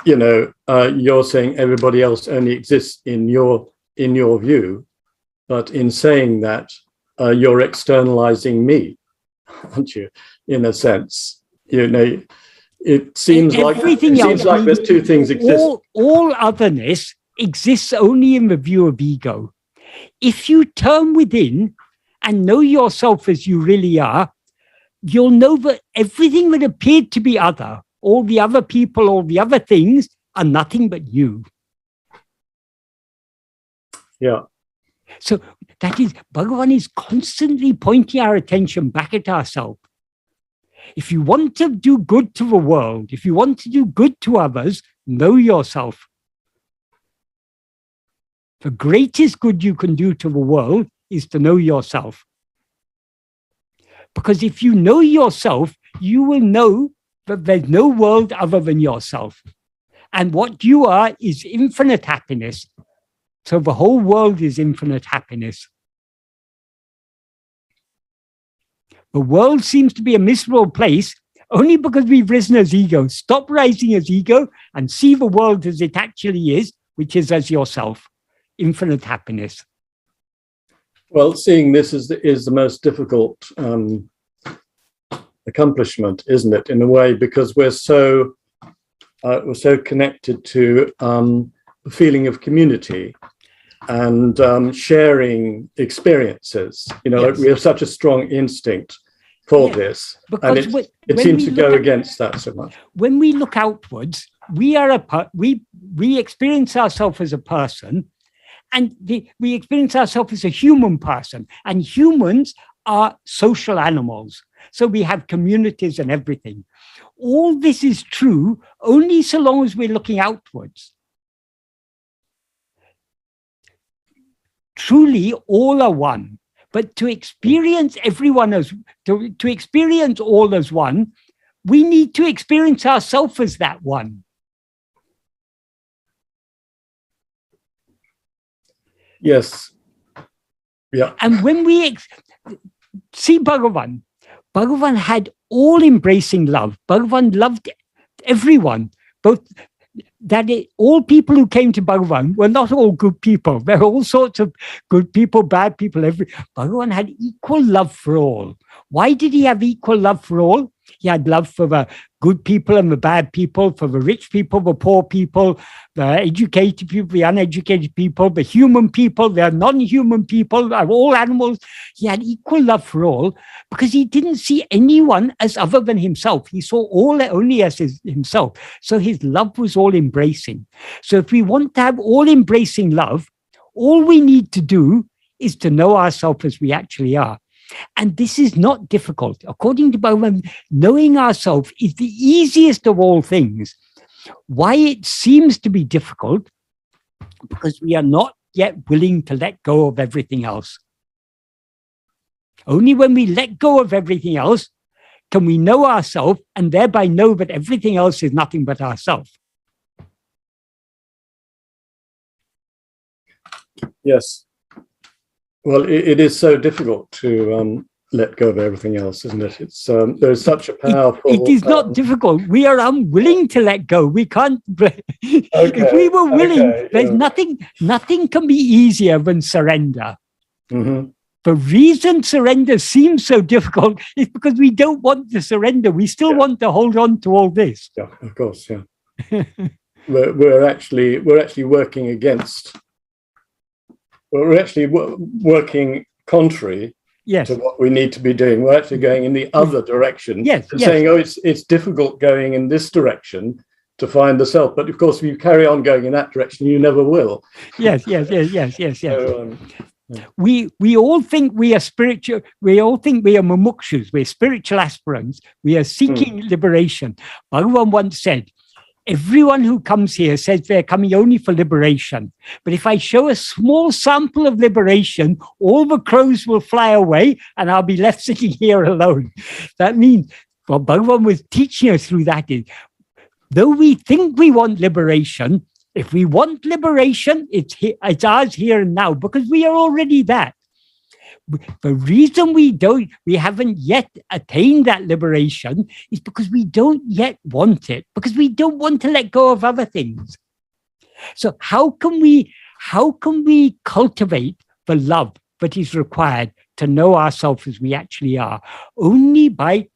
you're saying everybody else only exists in your view, but in saying that you're externalizing me, aren't you? In a sense, it seems like there's two things exist. All otherness exists only in the view of ego. If you turn within and know yourself as you really are, you'll know that everything that appeared to be other, all the other people, all the other things, are nothing but you. Yeah. So that is, Bhagavan is constantly pointing our attention back at ourselves. If you want to do good to the world, if you want to do good to others, know yourself. The greatest good you can do to the world is to know yourself. Because if you know yourself, you will know that there's no world other than yourself. And what you are is infinite happiness. So the whole world is infinite happiness. The world seems to be a miserable place only because we've risen as ego. Stop rising as ego and see the world as it actually is, which is as yourself. Infinite happiness. Well, seeing this is the most difficult accomplishment, isn't it? In a way, because we're so connected to the feeling of community and sharing experiences. Yes. We have such a strong instinct for this, and it seems to go against that so much. When we look outwards, we experience ourselves as a person, and we experience ourselves as a human person, and humans are social animals. So we have communities and everything. All this is true only so long as we're looking outwards. truly all are one. But to experience everyone as, to experience all as one, we need to experience ourselves as that one. Yes. Yeah. And when we see Bhagavan, Bhagavan had all-embracing love. Bhagavan loved everyone, both all people who came to Bhagavan were not all good people. There are all sorts of good people, bad people. Bhagavan had equal love for all. Why did he have equal love for all? He had love for the good people and the bad people, for the rich people, the poor people, the educated people, the uneducated people, the human people, the non-human people, all animals. He had equal love for all because he didn't see anyone as other than himself. He saw all only as himself. So his love was all-embracing. So if we want to have all-embracing love, all we need to do is to know ourselves as we actually are. And this is not difficult. According to Bhagavan, knowing ourselves is the easiest of all things. Why it seems to be difficult? Because we are not yet willing to let go of everything else. Only when we let go of everything else can we know ourselves and thereby know that everything else is nothing but ourselves. Yes. Well, it is so difficult to let go of everything else, isn't it? It's there's such a powerful. It is not difficult. We are unwilling to let go. We can't. If we were willing, there's nothing can be easier than surrender. Mm-hmm. The reason surrender seems so difficult is because we don't want to surrender. We still want to hold on to all this. Yeah, of course. Yeah, we're actually working against. We're actually working contrary to what we need to be doing. We're actually going in the other direction. Yes. Saying, oh, it's difficult going in this direction to find the self. But of course, if you carry on going in that direction, you never will. Yes. So, we all think we are spiritual. We all think we are mumukshus. We're spiritual aspirants. We are seeking liberation. Bhagavan once said, everyone who comes here says they're coming only for liberation. But if I show a small sample of liberation, all the crows will fly away and I'll be left sitting here alone. That means what Bhagavan was teaching us through that is, though we think we want liberation, if we want liberation, it's ours here and now because we are already that. The reason we haven't yet attained that liberation is because we don't yet want it, because we don't want to let go of other things. So how can we cultivate the love that is required to know ourselves as we actually are? Only by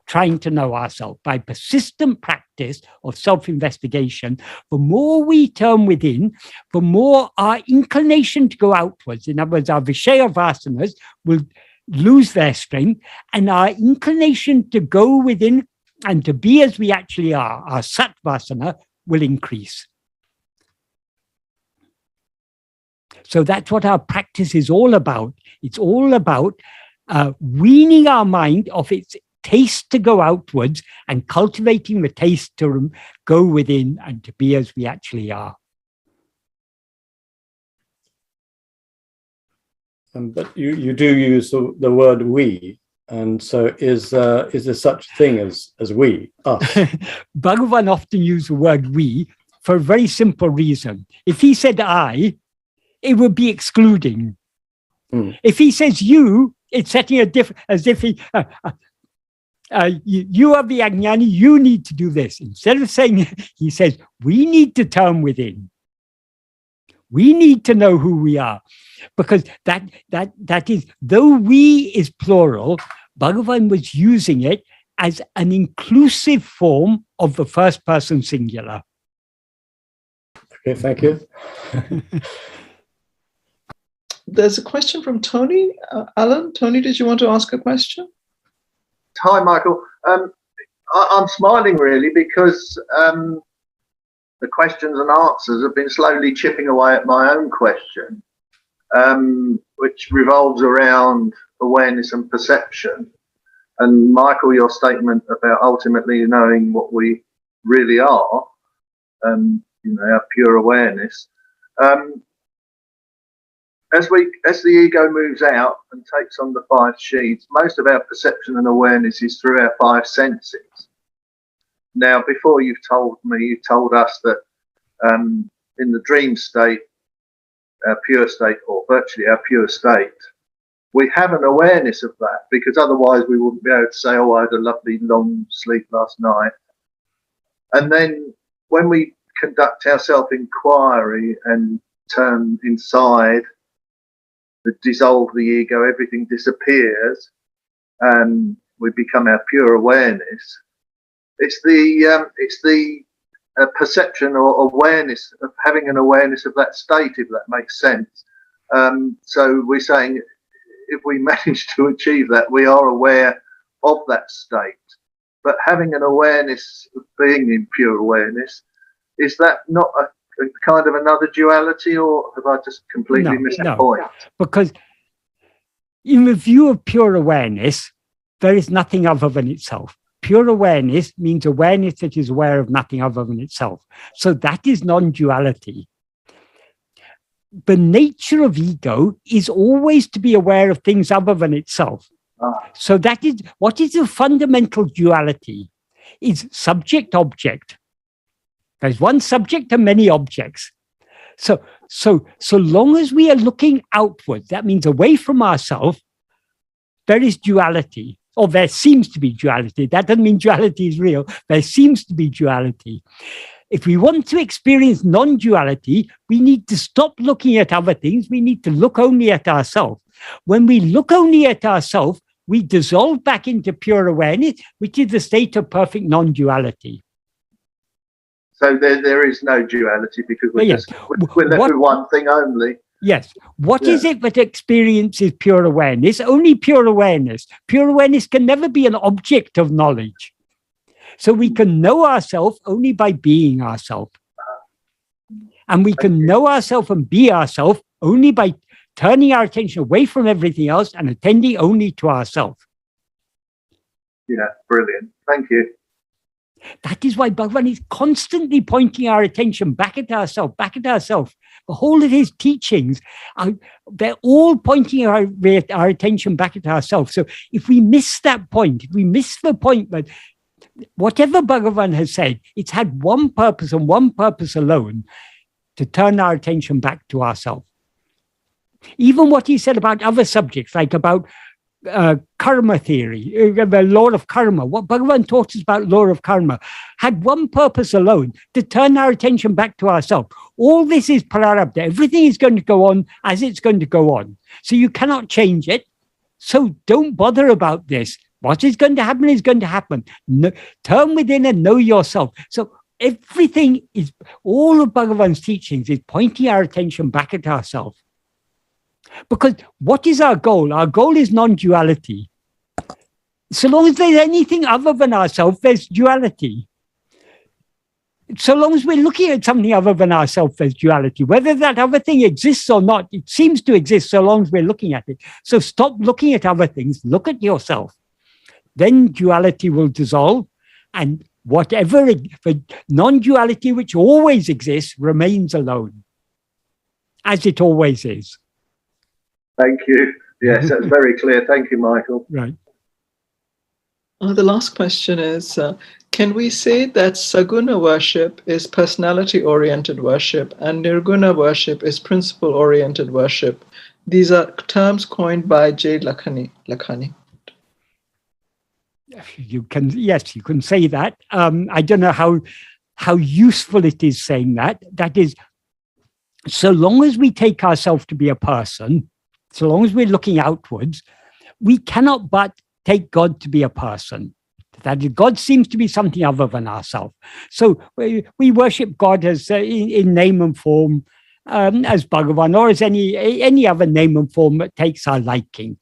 trying to know ourselves, by persistent practice of self-investigation. The more we turn within, the more our inclination to go outwards, in other words, our Vishaya vasanas will lose their strength, and our inclination to go within and to be as we actually are, our Sat vasana, will increase. So that's what our practice is all about. It's all about weaning our mind of its taste to go outwards and cultivating the taste to go within and to be as we actually are. But you do use the word we, and so is there such thing as we, us? Bhagavan often used the word we for a very simple reason. If he said I, it would be excluding. If he says you, it's setting a different, as if he you are the Agyani, you need to do this. Instead of saying, he says, we need to turn within. We need to know who we are. Because that is, though we is plural, Bhagavan was using it as an inclusive form of the first person singular. Okay, thank you. There's a question from Tony. Alan, Tony, did you want to ask a question? Hi, Michael. I'm smiling really because the questions and answers have been slowly chipping away at my own question, which revolves around awareness and perception. And Michael, your statement about ultimately knowing what we really are, our pure awareness. as the ego moves out and takes on the 5 sheaths, most of our perception and awareness is through our 5 senses. Now, before you told us that in the dream state, our pure state, or virtually our pure state, we have an awareness of that, because otherwise we wouldn't be able to say, oh, I had a lovely long sleep last night. And then when we conduct our self-inquiry and turn inside, dissolve the ego, everything disappears, and we become our pure awareness. It's the perception or awareness of having an awareness of that state, if that makes sense. So we're saying if we manage to achieve that, we are aware of that state. But having an awareness of being in pure awareness, is that not a kind of another duality, or have I just completely missed the point? Because in the view of pure awareness, there is nothing other than itself. Pure awareness means awareness that is aware of nothing other than itself. So that is non-duality. The nature of ego is always to be aware of things other than itself. So that is what is the fundamental duality, is subject-object. There's one subject and many objects. So long as we are looking outward, that means away from ourselves, there is duality, or there seems to be duality. That doesn't mean duality is real. There seems to be duality. If we want to experience non-duality, we need to stop looking at other things. We need to look only at ourselves. When we look only at ourselves, we dissolve back into pure awareness, which is the state of perfect non-duality. So there is no duality, because we're left with one thing only. Yes. What is it that experiences pure awareness? Only pure awareness. Pure awareness can never be an object of knowledge. So we can know ourselves only by being ourselves. And we can know ourselves and be ourselves only by turning our attention away from everything else and attending only to ourselves. Yeah, brilliant. Thank you. That is why Bhagavan is constantly pointing our attention back at ourselves, back at ourselves. The whole of his teachings, they're all pointing our attention back at ourselves. So if we miss that point, if we miss the point that whatever Bhagavan has said, it's had one purpose and one purpose alone, to turn our attention back to ourselves. Even what he said about other subjects, like about karma theory, the law of karma, what Bhagavan taught us about law of karma, had one purpose alone, to turn our attention back to ourselves. All this is prarabdha. Everything is going to go on as it's going to go on. So you cannot change it. So don't bother about this. What is going to happen is going to happen. No, turn within and know yourself. So everything is, all of Bhagavan's teachings is pointing our attention back at ourselves. Because what is our goal? Our goal is non-duality. So long as there's anything other than ourselves, there's duality. So long as we're looking at something other than ourselves, there's duality. Whether that other thing exists or not, it seems to exist so long as we're looking at it. So stop looking at other things, look at yourself. Then duality will dissolve, and whatever the non-duality which always exists remains alone, as it always is. Thank you. Yes, that's very clear. Thank you, Michael. Right. The last question is, can we say that Saguna worship is personality-oriented worship and Nirguna worship is principle-oriented worship? These are terms coined by J. Lakhani. You can say that. I don't know how useful it is saying that. That is, so long as we take ourselves to be a person, so long as we're looking outwards, we cannot but take God to be a person. That God seems to be something other than ourselves. So we worship God as in name and form, as Bhagavan, or as any other name and form that takes our liking.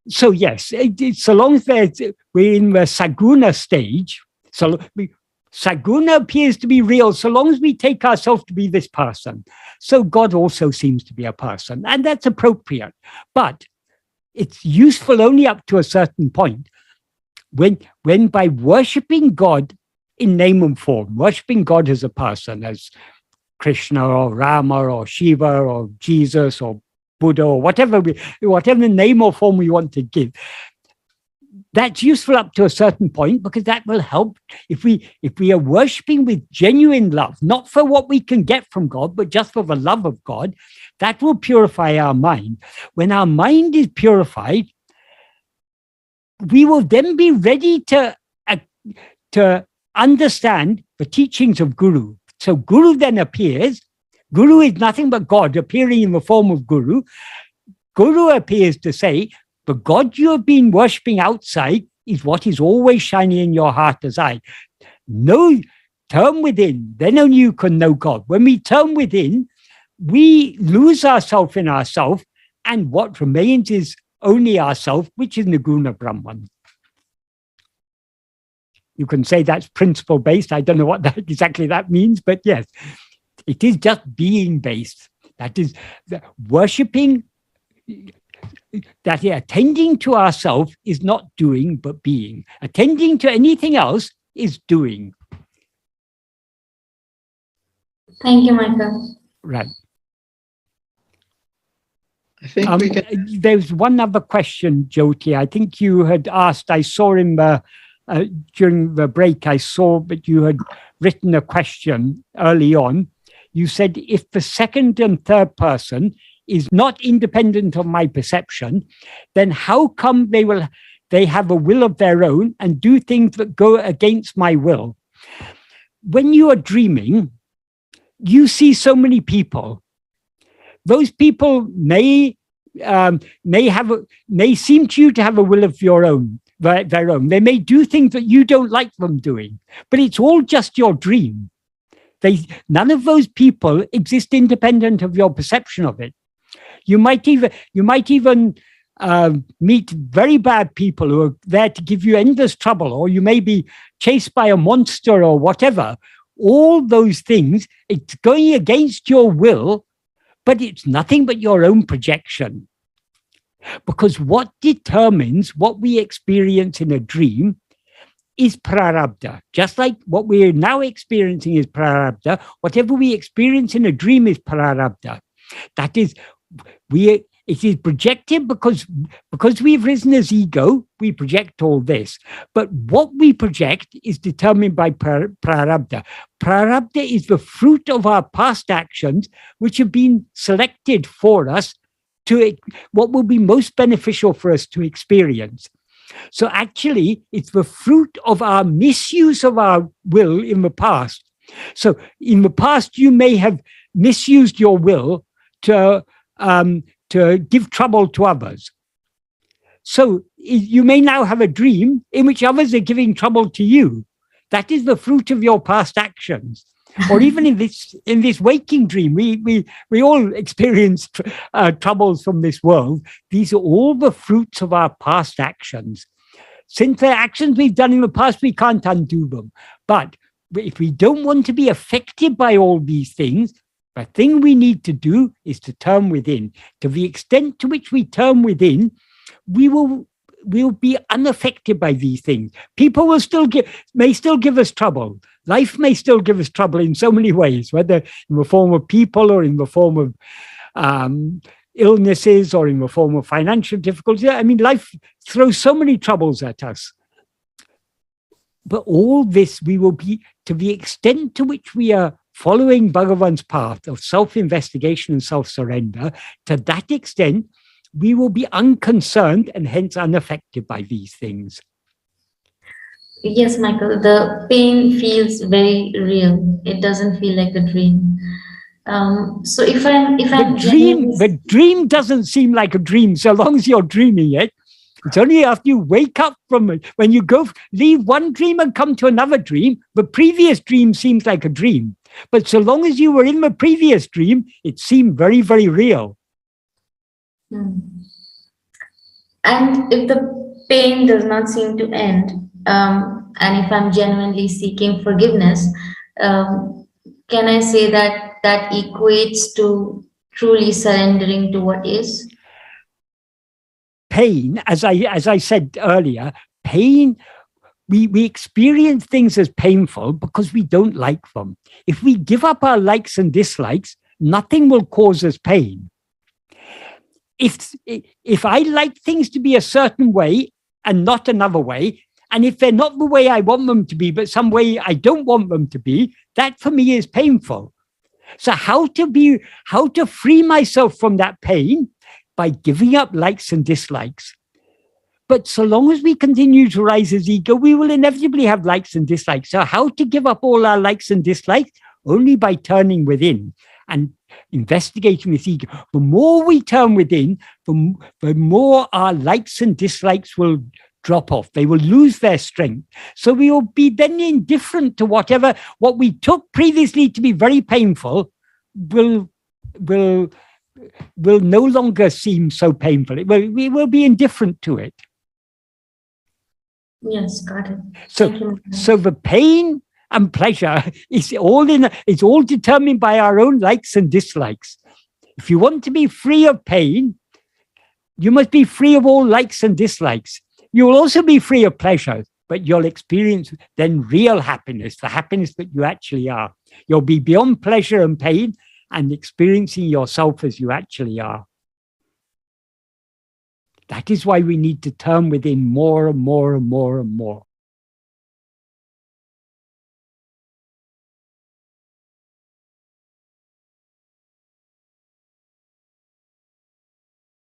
So yes, so long as we're in the Saguna stage, so Saguna appears to be real, so long as we take ourselves to be this person. So God also seems to be a person, and that's appropriate. But it's useful only up to a certain point. When by worshipping God in name and form, worshipping God as a person, as Krishna or Rama or Shiva or Jesus or Buddha, or whatever name or form we want to give. That's useful up to a certain point, because that will help if we are worshipping with genuine love, not for what we can get from God, but just for the love of God. That will purify our mind. When our mind is purified, we will then be ready to understand the teachings of Guru. So Guru then appears. Guru is nothing but God appearing in the form of Guru. Guru appears to say, the God you have been worshipping outside is what is always shining in your heart as I. No, turn within, then only you can know God. When we turn within, we lose ourselves in ourself, and what remains is only ourself, which is Nirguna Brahman. You can say that's principle-based. I don't know what exactly that means, but yes, it is just being-based. That is worshipping. That attending to ourselves is not doing, but being. Attending to anything else is doing. Thank you, Michael. Right. I think we can... There's one other question, Jyoti. I think you had asked, I saw in during the break, I saw that you had written a question early on. You said, if the second and third person is not independent of my perception, then how come they have a will of their own and do things that go against my will? When you are dreaming, you see so many people. Those people may seem to you to have a will of their own. They may do things that you don't like them doing, but it's all just your dream. None of those people exist independent of your perception of it. You might even meet very bad people who are there to give you endless trouble, or you may be chased by a monster or whatever. All those things, it's going against your will, but it's nothing but your own projection. Because what determines what we experience in a dream is prarabdha. Just like what we're now experiencing is prarabdha, whatever we experience in a dream is prarabdha. That is, it is projected because we've risen as ego, we project all this. But what we project is determined by prarabdha. Prarabdha is the fruit of our past actions, which have been selected for us to what will be most beneficial for us to experience. So actually, it's the fruit of our misuse of our will in the past. So in the past, you may have misused your will to give trouble to others. So you may now have a dream in which others are giving trouble to you. That is the fruit of your past actions. Or even in this waking dream, we all experience troubles from this world. These are all the fruits of our past actions. Since they're actions we've done in the past, we can't undo them. But if we don't want to be affected by all these things, the thing we need to do is to turn within. To the extent to which we turn within, we'll be unaffected by these things. People may still give us trouble. Life may still give us trouble in so many ways, whether in the form of people or in the form of illnesses or in the form of financial difficulties. I mean, life throws so many troubles at us. But all this, we will be, to the extent to which we are following Bhagavan's path of self-investigation and self-surrender, to that extent, we will be unconcerned and hence unaffected by these things. Yes, Michael, the pain feels very real. It doesn't feel like a dream. So if I'm the dream doesn't seem like a dream so long as you're dreaming it. It's only after you wake up from it, when you leave one dream and come to another dream, the previous dream seems like a dream. But so long as you were in the previous dream, it seemed very, very real. And if the pain does not seem to end, and if I'm genuinely seeking forgiveness, can I say that that equates to truly surrendering to what is? Pain, as I said earlier, pain, we experience things as painful because we don't like them. If we give up our likes and dislikes, nothing will cause us pain. if I like things to be a certain way and not another way, and if they're not the way I want them to be, but some way I don't want them to be, that for me is painful. So how to free myself from that pain? By giving up likes and dislikes. But so long as we continue to rise as ego, we will inevitably have likes and dislikes. So how to give up all our likes and dislikes? Only by turning within and investigating this ego. The more we turn within, the more our likes and dislikes will drop off. They will lose their strength. So we will be then indifferent to what we took previously to be very painful will no longer seem so painful. We will be indifferent to it. Yes, got it. So the pain and pleasure is all determined by our own likes and dislikes. If you want to be free of pain, you must be free of all likes and dislikes. You will also be free of pleasure, but you'll experience then real happiness, the happiness that you actually are. You'll be beyond pleasure and pain and experiencing yourself as you actually are. That is why we need to turn within more and more and more and more.